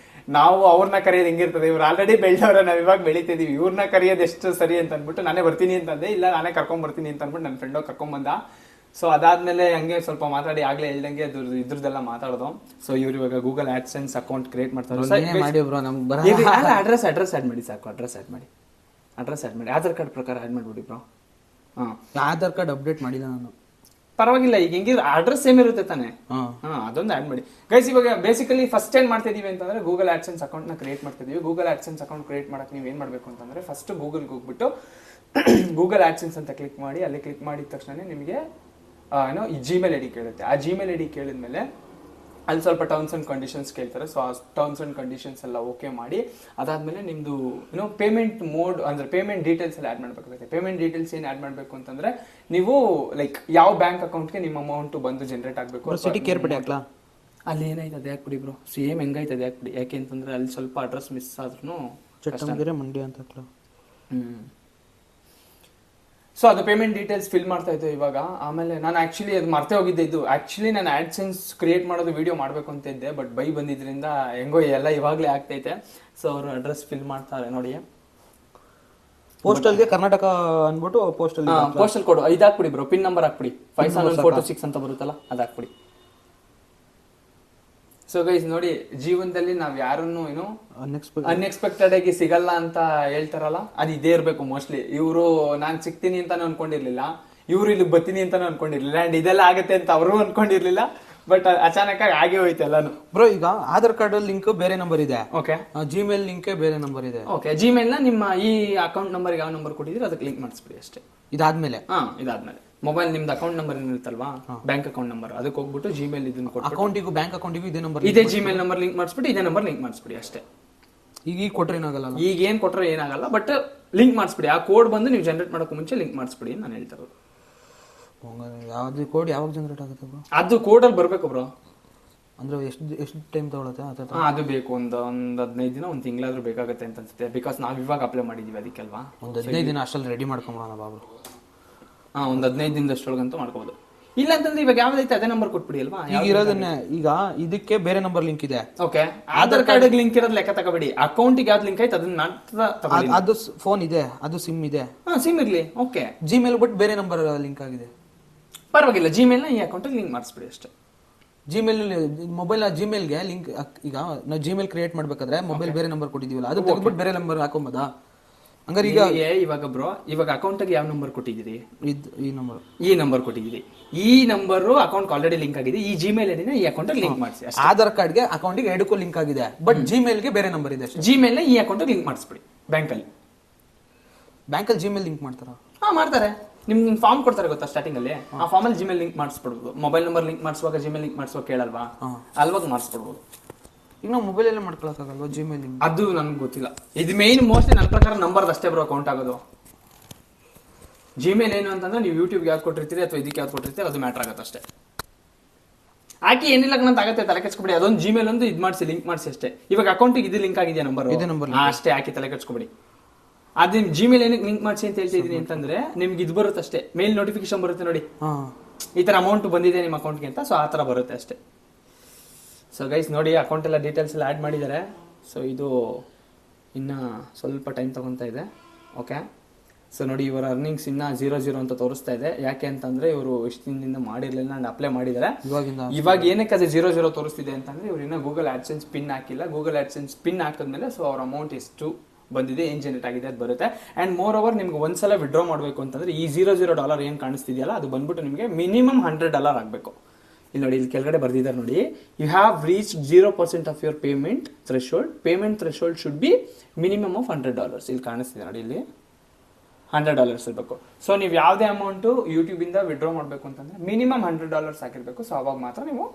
ನಾವು ಅವ್ರನ್ನ ಕರೆಯೋದು ಹೆಂಗಿರ್ತದೆ, ಇವ್ರು ಆಲ್ರೆಡಿ ಬೆಳೆದವ್ರೆ, ನಾವ್ ಇವಾಗ ಬೆಳಿತಿದೀವಿ, ಇವ್ರನ್ನ ಕರೆಯೋದು ಎಷ್ಟು ಸರಿ ಅಂತ ಅನ್ಬಿಟ್ಟು ನಾನೇ ಬರ್ತೀನಿ ಅಂತಂದೆ. ಇಲ್ಲ ನಾನೇ ಕರ್ಕೊಂಡ್ ಬರ್ತೀನಿ ಅಂತ ಅನ್ಬಿಟ್ಟು ನನ್ನ ಫ್ರೆಂಡ್ ಕರ್ಕೊಂಡ್ ಬಂದ. ಸೊ ಅದಾದ್ಮೇಲೆ ಹಂಗೆ ಸ್ವಲ್ಪ ಮಾತಾಡಿ ಆಗ್ಲೇ ಹೇಳ್ದಂಗೆ ಇದ್ರದ್ದೆಲ್ಲ ಮಾತಾಡೋದು. ಸೊ ಇವ್ರು ಇವಾಗ ಗೂಗಲ್ ಆಡ್ಸೆನ್ಸ್ ಅಕೌಂಟ್ ಕ್ರಿಯೇಟ್ ಮಾಡ್ತಾರೆ. ಅಡ್ರೆಸ್ ಆಡ್ ಮಾಡಿ ಸಾಕು, ಅಡ್ರೆಸ್ ಆಡ್ ಮಾಡಿ ಆಧಾರ್ ಕಾರ್ಡ್ ಪ್ರಕಾರ ಆಡ್ ಮಾಡ್ಬಿಡಿ ಬ್ರೋ. ಆಧಾರ್ ಕಾರ್ಡ್ ಅಪ್ಡೇಟ್ ಮಾಡಿಲ್ಲ ನಾನು. ಪರವಾಗಿಲ್ಲ, ಈಗ ಹೆಂಗಿದ್ರೆ ಅಡ್ರೆಸ್ ಸೇಮ್ ಇರುತ್ತೆ ತಾನೆ. ಅದೊಂದು ಆಡ್ ಮಾಡಿ ಗೈಸ್. ಇವಾಗ ಬೇಸಿಕಲಿ ಫಸ್ಟ್ ಏನ್ ಮಾಡ್ತಾ ಇದೀವಿ ಅಂತಂದ್ರೆ ಗೂಗಲ್ ಆಡ್ಸೆನ್ಸ್ ಅಕೌಂಟ್ ನ ಕ್ರಿಯೇಟ್ ಮಾಡ್ತಾ ಇದೀವಿ. ಗೂಗಲ್ ಆಡ್ಸೆನ್ಸ್ ಅಕೌಂಟ್ ಕ್ರಿಯೇಟ್ ಮಾಡಕ್ ನೀವು ಏನ್ ಮಾಡ್ಬೇಕು ಅಂತಂದ್ರೆ ಫಸ್ಟ್ ಗೂಗಲ್ಗೆ ಹೋಗ್ಬಿಟ್ಟು ಗೂಗಲ್ ಆಡ್ಸೆನ್ಸ್ ಅಂತ ಕ್ಲಿಕ್ ಮಾಡಿ. ಅಲ್ಲಿ ಕ್ಲಿಕ್ ಮಾಡಿದ ತಕ್ಷಣ ನಿಮಗೆ ಏನೋ ಈ ಜಿಮೇಲ್ ಐಡಿ ಕೇಳುತ್ತೆ. ಆ ಜಿಮೇಲ್ ಐಡಿ ಕೇಳಿದ್ಮೇಲೆ ಅಲ್ಲಿ ಸ್ವಲ್ಪ ಟರ್ಮ್ಸ್ ಅಂಡ್ ಕಂಡೀಷನ್ಸ್ ಕೇಳ್ತಾರೆ. ಸೊ ಆ ಟರ್ಮ್ಸ್ ಅಂಡ್ ಕಂಡೀಷನ್ಸ್ ಎಲ್ಲ ಓಕೆ ಮಾಡಿ ಅದಾದ್ಮೇಲೆ ನಿಮ್ದು ಏನೋ ಪೇಮೆಂಟ್ ಮೋಡ್ ಅಂದ್ರೆ ಪೇಮೆಂಟ್ ಡೀಟೇಲ್ಸ್ ಎಲ್ಲ ಆಡ್ ಮಾಡ್ಬೇಕಾಗುತ್ತೆ. ಪೇಮೆಂಟ್ ಡೀಟೇಲ್ಸ್ ಏನ್ ಆಡ್ ಮಾಡ್ಬೇಕು ಅಂತಂದ್ರೆ ನೀವು ಲೈಕ್ ಯಾವ ಬ್ಯಾಂಕ್ ಅಕೌಂಟ್ಗೆ ನಿಮ್ಮ ಅಮೌಂಟ್ ಬಂದು ಜನರೇಟ್ ಆಗಬೇಕು. ಸಿಟಿ ಕೇರ್ಪಡಿ ಹಾಕ್ಲಾ? ಅಲ್ಲಿ ಏನಾಯ್ತು ಅದೇ ಹಾಕ್ಬಿಡಿ ಬ್ರೋ, ಸೇಮ್ ಹೆಂಗಾಯ್ತು ಅದೇ ಹಾಕ್ಬಿಡಿ. ಯಾಕೆ ಅಂತಂದ್ರೆ ಅಲ್ಲಿ ಸ್ವಲ್ಪ ಅಡ್ರೆಸ್ ಮಿಸ್ ಆದ್ರೂ ಚಟ್ಟಂಗೆರೆ ಮಂಡ್ಯ ಅಂತ ಹಾಕ್ಲಾ? ಸೊ ಅದು ಪೇಮೆಂಟ್ ಡೀಟೇಲ್ಸ್ ಫಿಲ್ ಮಾಡ್ತಾ ಇದ್ದೆ ಇವಾಗ. ಆಮೇಲೆ ನಾನು ಆಕ್ಚುಲಿ ಅದು ಮರ್ತೇ ಹೋಗಿದ್ದೆ. ಇದು ಆಕ್ಚುಲಿ ನಾನು ಆಡ್ಸೆನ್ಸ್ ಕ್ರಿಯೇಟ್ ಮಾಡೋದು ವಿಡಿಯೋ ಮಾಡ್ಬೇಕು ಅಂತ ಇದ್ದೆ, ಬಟ್ ಬೈ ಬಂದಿದ್ರಿಂದ ಹೆಂಗೋ ಎಲ್ಲ ಇವಾಗಲೇ ಆಗ್ತೈತೆ. ಸೊ ಅವರು ಅಡ್ರೆಸ್ ಫಿಲ್ ಮಾಡ್ತಾರೆ ನೋಡಿ. ಪೋಸ್ಟಲ್ಗೆ ಕರ್ನಾಟಕ ಅನ್ಬಿಟ್ಟು ಪೋಸ್ಟಲ್ ಕೋಡ್ ಇದು ಹಾಕ್ಬಿಡಿ ಬ್ರೋ. ಪಿನ್ ನಂಬರ್ ಹಾಕ್ಬಿಡಿ 5746 ಅಂತ ಬರುತ್ತಲ್ಲ ಅದು ಹಾಕ್ಬಿಡಿ. ಸೊ ಗೈಸ್ ನೋಡಿ, ಜೀವನದಲ್ಲಿ ನಾವ್ ಯಾರನ್ನು ಏನು ಅನ್ಎಕ್ಸ್ಪೆಕ್ಟೆಡ್ ಆಗಿ ಸಿಗಲ್ಲ ಅಂತ ಹೇಳ್ತಾರಲ್ಲ, ಅದು ಇದೇ ಇರ್ಬೇಕು ಮೋಸ್ಟ್ಲಿ. ಇವರು ನಾನ್ ಸಿಗ್ತೀನಿ ಅಂತಾನು ಅನ್ಕೊಂಡಿರ್ಲಿಲ್ಲ, ಇವ್ರು ಇಲ್ಲಿ ಬರ್ತೀನಿ ಅಂತಾನು ಅನ್ಕೊಂಡಿರ್ಲಿಲ್ಲ, ಅಂಡ್ ಇದೆಲ್ಲ ಆಗತ್ತೆ ಅಂತ ಅವರು ಅನ್ಕೊಂಡಿರ್ಲಿಲ್ಲ. ಬಟ್ ಅಚಾನಕ್ ಆಗಿ ಆಗೇ ಹೋಯ್ತು ಎಲ್ಲಾನು. ಬ್ರೋ ಈಗ ಆಧಾರ್ ಕಾರ್ಡ್ ಲಿಂಕ್ ಬೇರೆ ನಂಬರ್ ಇದೆ, ಓಕೆ. ಜಿಮೇಲ್ ಲಿಂಕ್ ಬೇರೆ ನಂಬರ್ ಇದೆ, ಓಕೆ. ಜಿಮೇಲ್ ನ ನಿಮ್ಮ ಈ ಅಕೌಂಟ್ ನಂಬರ್ ಯಾವ ನಂಬರ್ ಕೊಟ್ಟಿದ್ರೆ ಅದಕ್ಕೆ ಲಿಂಕ್ ಮಾಡಿಸ್ಬಿಡಿ ಅಷ್ಟೇ. ಇದಾದ್ಮೇಲೆ ಮೊಬೈಲ್ ನಿಮ್ದು ಅಕೌಂಟ್ ನಂಬರ್ ಏನಿರುತ್ತಲ್ವಾ, ಬ್ಯಾಂಕ್ ಅಕೌಂಟ್ ನಂಬರ್, ಅದಕ್ಕೆ ಹೋಗ್ಬಿಟ್ಟು ಜಿಮೇಲ್ ಇದನ್ನ ಕೊಟ್ಟು ಅಕೌಂಟಿಗೂ ಬ್ಯಾಂಕ್ ಅಕೌಂಟಿಗೂ ಇದೇ ನಂಬರ್, ಇದೇ ಜಿಮೇಲ್ ನಂಬರ್ ಲಿಂಕ್ ಮಾಡಿಸ್ಬಿಟ್ಟು ಇದೇ ನಂಬರ್ ಲಿಂಕ್ ಮಾಡಿಸ್ಬಿಡಿ ಅಷ್ಟೇ. ಈಗ ಕೊಟ್ರೆ ಏನಾಗಲ್ಲ, ಈಗ ಏನ್ ಕೊಟ್ರೆ ಏನಾಗಲ್ಲ, ಬಟ್ ಲಿಂಕ್ ಮಾಡಿಸ್ಬಿಡಿ. ಆ ಕೋಡ್ ಬಂದು ನೀವು ಜನರೇಟ್ ಮಾಡೋಕೆ ಮುಂಚೆ ಲಿಂಕ್ ಮಾಡಿಸ್ಬಿಡಿ ನಾನು ಹೇಳ್ತಾ ಇರೋದು. ಯಾವ್ದು ಕೋಡ್ ಯಾವಾಗ ಜನರೇಟ್ ಆಗುತ್ತೆ ಬ್ರೋ? ಅದು ಕೋಡಲ್ಲಿ ಬರ್ಬೇಕು ಬ್ರೋ. ಅಂದ್ರೆ ಎಷ್ಟು ಟೈಮ್ ತಗೊಳುತ್ತೆ? ಅದು ಬೇಕು, ಒಂದು 15 ದಿನ, ಒಂದು ತಿಂಗಳಾದ್ರೂ ಬೇಕಾಗುತ್ತೆ ಅಂತ ಅನ್ಸುತ್ತೆ. ಬಿಕಾಸ್ ನಾವು ಇವಾಗ ಅಪ್ಲೈ ಮಾಡಿದೀವಿ ಅದಕ್ಕೆಲ್ವಾ. ಒಂದು 15 ದಿನ ಅಷ್ಟಲ್ಲಿ ರೆಡಿ ಮಾಡ್ಕೊಂಬೋಣ ಬಾಬು. ಒಂದು 15 ದಿನದಷ್ಟೊಳಗಂತೂ ಮಾಡ್ಕೋಬಹುದು. ಇಲ್ಲ ಅಂತಂದ್ರೆ ಇವಾಗ ಯಾವ್ದೈತೆ ಅದೇ ನಂಬರ್ ಕೊಟ್ಬಿಡಿ ಅಲ್ವಾ. ಈಗ ಇರೋದನ್ನೇ, ಈಗ ಇದಕ್ಕೆ ಬೇರೆ ನಂಬರ್ ಲಿಂಕ್ ಇದೆ, ಓಕೆ. ಆಧಾರ್ ಕಾರ್ಡ್ ಲಿಂಕ್ ಇರೋದು ಲೆಕ್ಕ ತಗೋಬೇಡಿ. ಅಕೌಂಟಿಗೆ ಯಾವ್ದು ಲಿಂಕ್ ಆಯ್ತು ಅದನ್ನ ಅದು ಫೋನ್ ಇದೆ, ಅದು ಸಿಮ್ ಇದೆ, ಸಿಮ್ ಇರ್ಲಿ, ಓಕೆ. ಜಿಮೇಲ್ ಬಿಟ್ಟು ಬೇರೆ ನಂಬರ್ ಲಿಂಕ್ ಆಗಿದೆ, ಪರವಾಗಿಲ್ಲ. ಜಿಮೇಲ್ ನ ಈ ಅಕೌಂಟಿಗೆ ಲಿಂಕ್ ಮಾಡಿಸ್ಬಿಡಿ ಅಷ್ಟೇ. ಜಿಮೇಲ್ ಮೊಬೈಲ್ ಜಿಮೇಲ್ಗೆ ಲಿಂಕ್. ಈಗ ನಾವು ಜಿಮೇಲ್ ಕ್ರಿಯೇಟ್ ಮಾಡ್ಬೇಕಾದ್ರೆ ಮೊಬೈಲ್ ಬೇರೆ ನಂಬರ್ ಕೊಟ್ಟಿದೀವಲ್ಲ, ಅದು ತೆಗೆದ್ಬಿಟ್ಟು ಬೇರೆ ನಂಬರ್ ಹಾಕೊಂಬೋದಾ? ಹಂಗಾರೆ ಈಗ ಇವಾಗ ಬ್ರೋ, ಇವಾಗ ಅಕೌಂಟ್ಗೆ ಯಾವ ನಂಬರ್ ಕೊಟ್ಟಿದ್ದೀರಿ? ಈ ನಂಬರ್ ಕೊಟ್ಟಿದ್ದೀರಿ. ಈ ನಂಬರ್ ಅಕೌಂಟ್ ಆಲ್ರೆಡಿ ಲಿಂಕ್ ಆಗಿದೆ. ಈ ಜಿಮೇಲ್ ಐಡಿನ ಈ ಅಕೌಂಟ್ ಲಿಂಕ್ ಮಾಡಿಸಿ. ಆಧಾರ್ ಕಾರ್ಡ್ಗೆ ಅಕೌಂಟಿಗೆ ಎರಡಕ್ಕೂ ಲಿಂಕ್ ಆಗಿದೆ, ಬಟ್ ಜಿಮೇಲ್ಗೆ ಬೇರೆ ನಂಬರ್ ಇದೆ. ಜಿಮೇಲ್ ನ ಈ ಅಕೌಂಟ್ ಲಿಂಕ್ ಮಾಡಿಸ್ಬಿಡಿ. ಬ್ಯಾಂಕಲ್ಲಿ ಜಿಮೇಲ್ ಲಿಂಕ್ ಮಾಡ್ತಾರಾ? ಮಾಡ್ತಾರೆ. ನಿಮ್ಗೆ ಫಾರ್ಮ್ ಕೊಡ್ತಾರೆ ಗೊತ್ತಾ ಸ್ಟಾರ್ಟಿಂಗ್ ಅಲ್ಲಿ, ಆ ಫಾರ್ಮ್ ಅಲ್ಲಿ ಜಿಮೇಲ್ ಲಿಂಕ್ ಮಾಡಿಸ್ಬಿಡ್ಬೋದು. ಮೊಬೈಲ್ ನಂಬರ್ ಲಿಂಕ್ ಮಾಡಿಸುವಾಗ ಜಿಮೇಲ್ ಲಿಂಕ್ ಮಾಡಿಸುವಾಗ ಕೇಳಲ್ವಾ, ಅಲ್ವಾಗ ಮಾಡಿಸ್ಬಿಡ್ಬೋದು. ಈಗ ನಾವು ಮೊಬೈಲ್ ಎಲ್ಲ ಮಾಡ್ಕೊಳಕ್ಕಾಗಲ್ವಾ ಜಿಮೇಲ್ ಲಿಂಕ್? ಅದು ನನ್ಗೆ ಗೊತ್ತಿಲ್ಲ. ಇದು ಮೇನ್ ಮೋಸ್ಟ್ಲಿ ನನ್ನ ಪ್ರಕಾರ ನಂಬರ್ ಅಷ್ಟೇ ಬ್ರೋ ಅಕೌಂಟ್ ಆಗೋದು. ಜಿಮೇಲ್ ಏನು ಅಂತಂದ್ರೆ ನೀವು ಯೂಟ್ಯೂಬ್ಗೆ ಯಾವ್ದು ಕೊಟ್ಟಿರ್ತೀರಿ ಅಥವಾ ಇದಕ್ಕೆ ಯಾವ್ದು ಕೊಟ್ಟಿರ್ತೀರಿ ಅದು ಮ್ಯಾಟರ್ ಆಗುತ್ತೆ ಅಷ್ಟೇ. ಹಾಕಿ ಏನಿಲ್ಲ ಅಂತ ಆಗುತ್ತೆ, ತಲೆ ಕೆಚ್ಕೊಬಿಡಿ. ಅದೊಂದು ಜಿಮೇಲ್ ಒಂದು ಇದು ಮಾಡಿಸಿ ಲಿಂಕ್ ಮಾಡಿಸಿ ಅಷ್ಟೇ. ಇವಾಗ ಅಕೌಂಟಿಗೆ ಇದು ಲಿಂಕ್ ಆಗಿದೆಯಾ ನಂಬರ್, ಅಷ್ಟೇ ಹಾಕಿ ತಲೆ ಕೆಚ್ಕೊಬಿಡಿ. ಅದ್ ನಿಮ್ ಜಿಮೇಲ್ ಏನಕ್ಕೆ ಲಿಂಕ್ ಮಾಡಿಸಿ ಅಂತ ಹೇಳ್ತಿದೀನಿ ಅಂತಂದ್ರೆ ನಿಮ್ಗೆ ಇದು ಬರುತ್ತೆ ಅಷ್ಟೇ, ಮೇಲ್ ನೋಟಿಫಿಕೇಶನ್ ಬರುತ್ತೆ ನೋಡಿ, ಈ ತರ ಅಮೌಂಟ್ ಬಂದಿದೆ ನಿಮ್ಮ ಅಕೌಂಟ್ಗೆ ಅಂತ. ಸೊ ಆ ತರ ಬರುತ್ತೆ ಅಷ್ಟೇ. ಸೊ ಗೈಸ್ ನೋಡಿ, ಅಕೌಂಟ್ ಎಲ್ಲ ಡೀಟೇಲ್ಸ್ ಎಲ್ಲ ಆ್ಯಡ್ ಮಾಡಿದ್ದಾರೆ. ಸೊ ಇದು ಇನ್ನು ಸ್ವಲ್ಪ ಟೈಮ್ ತಗೊತಾ ಇದೆ, ಓಕೆ. ಸೊ ನೋಡಿ, ಇವರ ಅರ್ನಿಂಗ್ಸ್ ಇನ್ನ 0 ಅಂತ ತೋರಿಸ್ತಾ ಇದೆ. ಯಾಕೆ ಅಂತಂದ್ರೆ ಇವರು ಇಷ್ಟು ದಿನದಿಂದ ಮಾಡಿರ್ಲಿಲ್ಲ, ನಾನು ಅಪ್ಲೈ ಮಾಡಿದ್ದಾರೆ. ಇವಾಗ ಏನಕ್ಕೆ ಅದು 0 ತೋರಿಸ್ತಿದೆ ಅಂತಂದ್ರೆ ಇವ್ರು ಇನ್ನ ಗೂಗಲ್ ಆಡ್ಸೆನ್ಸ್ ಪಿನ್ ಹಾಕಿಲ್ಲ. ಗೂಗಲ್ ಆಡ್ಸೆನ್ಸ್ ಪಿನ್ ಹಾಕಿದ್ಮೇಲೆ ಸೊ ಅವ್ರ ಅಮೌಂಟ್ ಎಷ್ಟು ಬಂದಿದೆ, ಏನು ಜನರೇಟ್ ಆಗಿದೆ ಅದು ಬರುತ್ತೆ. ಆ್ಯಂಡ್ ಮೋರ್ ಓವರ್ ನಿಮ್ಗೆ ಒಂದ್ಸಲ ವಿಡ್ರಾ ಮಾಡಬೇಕು ಅಂತಂದ್ರೆ ಈ $0 ಏನು ಕಾಣಿಸ್ತಿದೆಯಲ್ಲ ಅದು ಬಂದ್ಬಿಟ್ಟು ನಿಮಗೆ ಮಿನಿಮಮ್ $100 ಆಗಬೇಕು. ಇಲ್ಲಿ ನೋಡಿ, ಇಲ್ಲಿ ಕೆಳಗಡೆ ಬರ್ದಿದ್ದಾರೆ ನೋಡಿ, you have reach 0% of your payment threshold should be minimum of $100. ಇಲ್ಲಿ ಕಾಣಿಸ್ತಿದೆ ನೋಡಿ, ಇಲ್ಲಿ $100 ಇರಬೇಕು. ಸೊ ನೀವು ಯಾವುದೇ ಅಮೌಂಟು ಯೂಟ್ಯೂಬಿಂದ ವಿಡ್ರಾ ಮಾಡಬೇಕು ಅಂತಂದ್ರೆ ಮಿನಿಮಮ್ $100 ಹಾಕಿರ್ಬೇಕು. ಸೊ ಅವಾಗ ಮಾತ್ರ ನೀವು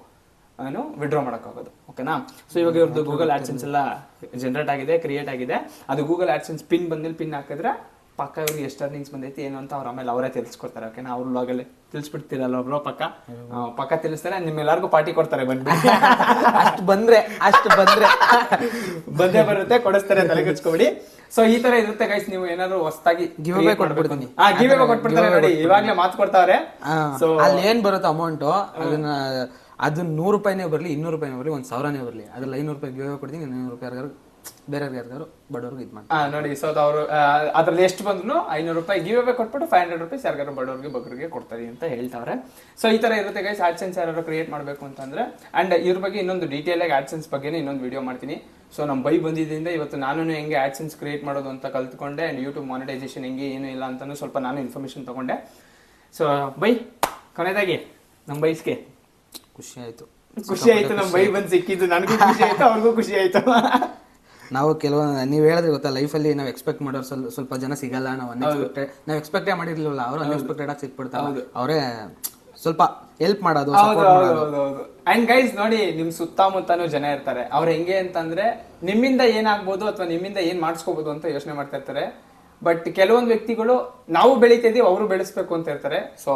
ವಿಡ್ರಾ ಮಾಡೋಕ್ಕಾಗೋದು. ಓಕೆನಾ? ಸೊ ಇವಾಗ ಇವ್ರದ್ದು ಗೂಗಲ್ ಆಡ್ಸೆನ್ಸ್ ಎಲ್ಲ ಜನರೇಟ್ ಆಗಿದೆ, ಕ್ರಿಯೇಟ್ ಆಗಿದೆ. ಅದು ಗೂಗಲ್ ಆಡ್ಸೆನ್ಸ್ ಪಿನ್ ಬಂದ್ಮೇಲೆ ಪಿನ್ ಹಾಕಿದ್ರೆ ಪಕ್ಕ ಇವ್ರಿಗೆ ಎಷ್ಟು ಅರ್ನಿಂಗ್ಸ್ ಬಂದೈತಿ ಏನು ಅಂತ ಅವ್ರ ಆಮೇಲೆ ಅವರೇ ತಿಳಿಸ್ಕೊಡ್ತಾರೆ. ಓಕೆನಾ? ಅವ್ರ ವ್ಲಾಗಲ್ಲಿ ತಿಳಿಸ್ಬಿಡ್ತೀರಲ್ಲ ಒಬ್ರು ಪಕ್ಕ ತಿಳಿಸ್ತಾರೆ. ನಿಮ್ಮೆಲ್ಲರಿಗೂ ಪಾರ್ಟಿ ಕೊಡ್ತಾರೆ ಬಂದ್ಬಿಟ್ಟು. ಅಷ್ಟು ಬಂದೇ ಬರುತ್ತೆ, ಕೊಡಿಸ್ತಾರೆ, ತಲೆಗೆಚ್ಕೊಬಿಡಿ. ಸೊ ಈ ತರ ಇರುತ್ತೆ ಗೈಸ್. ನೀವು ಏನಾದ್ರು ಹೊಸದಾಗಿ ಗಿವ್ ಅವೇ ಕೊಟ್ಬಿಡ್ತಾರೆ ನೋಡಿ, ಇವಾಗ್ಲೇ ಮಾತು ಕೊಡ್ತಾವ್ರೆ. ಸೊ ಅಲ್ಲಿ ಏನ್ ಬರುತ್ತೆ ಅಮೌಂಟ್, ಅದು $100 ಬರ್ಲಿ, $200 ಬರ್ಲಿ, $1,000 ಬರ್ಲಿ, ಅದ್ರಲ್ಲಿ $500 ಗಿವ್ ಅವೇ ಕೊಡ್ತೀನಿ. $500 ಬೇರೆ ಯಾರಿಗಾರು ಬಡವ್ರಿಗೆ ಇದು ಮಾಡಿ ನೋಡಿ. ಸೊ ಅವರು ಅದ್ರಲ್ಲಿ ಎಷ್ಟು ಬಂದ್ರು $500 ಗಿವ್ ಅವೇ ಕೊಟ್ಬಿಟ್ಟು $500 ಯಾರಿಗಾರು ಬಡವ್ರಿಗೆ ಬಗ್ಗರಿಗೆ ಕೊಡ್ತಾರೆ ಅಂತ ಹೇಳ್ತಾವ್ರೆ. ಸೊ ಈ ತರ ಇರುತ್ತೆ ಗೈಸ್. ಆಡ್ಸೆನ್ಸ್ ಯಾರು ಕ್ರಿಯೇಟ್ ಮಾಡಬೇಕು ಅಂತಂದ್ರೆ, ಅಂಡ್ ಇದ್ರ ಬಗ್ಗೆ ಇನ್ನೊಂದು ಡೀಟೇಲ್ ಆಗಿ ಆಡ್ಸೆನ್ಸ್ ಬಗ್ಗೆ ಇನ್ನೊಂದು ವಿಡಿಯೋ ಮಾಡ್ತೀನಿ. ಸೊ ನಮ್ಮ ಬೈ ಬಂದಿದ್ದರಿಂದ ಇವತ್ತು ನಾನು ಹೆಂಗೆ ಆಡ್ಸೆನ್ಸ್ ಕ್ರಿಯೇಟ್ ಮಾಡೋದು ಅಂತ ಕಲ್ತ್ಕೊಂಡೆ. ಅಂಡ್ ಯೂಟ್ಯೂಬ್ ಮಾನಿಟೈಸೇಷನ್ ಹೆಂಗೆ ಏನು ಇಲ್ಲ ಅಂತಾನು ಸ್ವಲ್ಪ ನಾನು ಇನ್ಫಾರ್ಮೇಶನ್ ತಗೊಂಡೆ. ಸೊ ಬೈ ಕೊನೆಯದಾಗಿ ನಮ್ಮ ಬೈಸ್ಗೆ ಖುಷಿ ಆಯ್ತು. ನಮ್ಮ ಬೈ ಬಂದು ಸಿಕ್ಕಿದ್ದು ನನಗೂ ಖುಷಿ ಆಯ್ತು, ಅವ್ರಿಗೂ ಖುಷಿ ಆಯ್ತು. ನಾವು ನೀವು ಹೇಳಿದ್ರೆ ಗೊತ್ತಾ, ಲೈಫಲ್ಲಿ ನಾವು ಎಕ್ಸ್ಪೆಕ್ಟ್ ಮಾಡೋರು ಸ್ವಲ್ಪ ಜನ ಸಿಗಲ್ಲ. ನಾವು ಎಕ್ಸ್ಪೆಕ್ಟೇ ಮಾಡಿರ್ಲಿಲ್ಲ, ಅವರು ಅನ್ಎಕ್ಸ್ಪೆಕ್ಟೆಡ್ ಆಗಿ ಸಿಕ್ಬಿಡ್ತಾರೆ. ಅವರೇ ಸ್ವಲ್ಪ ಹೆಲ್ಪ್ ಮಾಡೋದು. ಅಂಡ್ ಗೈಸ್ ನೋಡಿ, ನಿಮ್ ಸುತ್ತಮುತ್ತನೂ ಜನ ಇರ್ತಾರೆ. ಅವ್ರು ಹೆಂಗೆ ಅಂತಂದ್ರೆ ನಿಮ್ಮಿಂದ ಏನಾಗ್ಬೋದು ಅಥವಾ ನಿಮ್ಮಿಂದ ಏನ್ ಮಾಡಿಸ್ಕೋಬಹುದು ಅಂತ ಯೋಚನೆ ಮಾಡ್ತಾ ಇರ್ತಾರೆ. ಬಟ್ ಕೆಲವೊಂದು ವ್ಯಕ್ತಿಗಳು ನಾವು ಬೆಳಿತಿದೀವಿ, ಅವರು ಬೆಳೆಸ್ಬೇಕು ಅಂತ ಇರ್ತಾರೆ. ಸೊ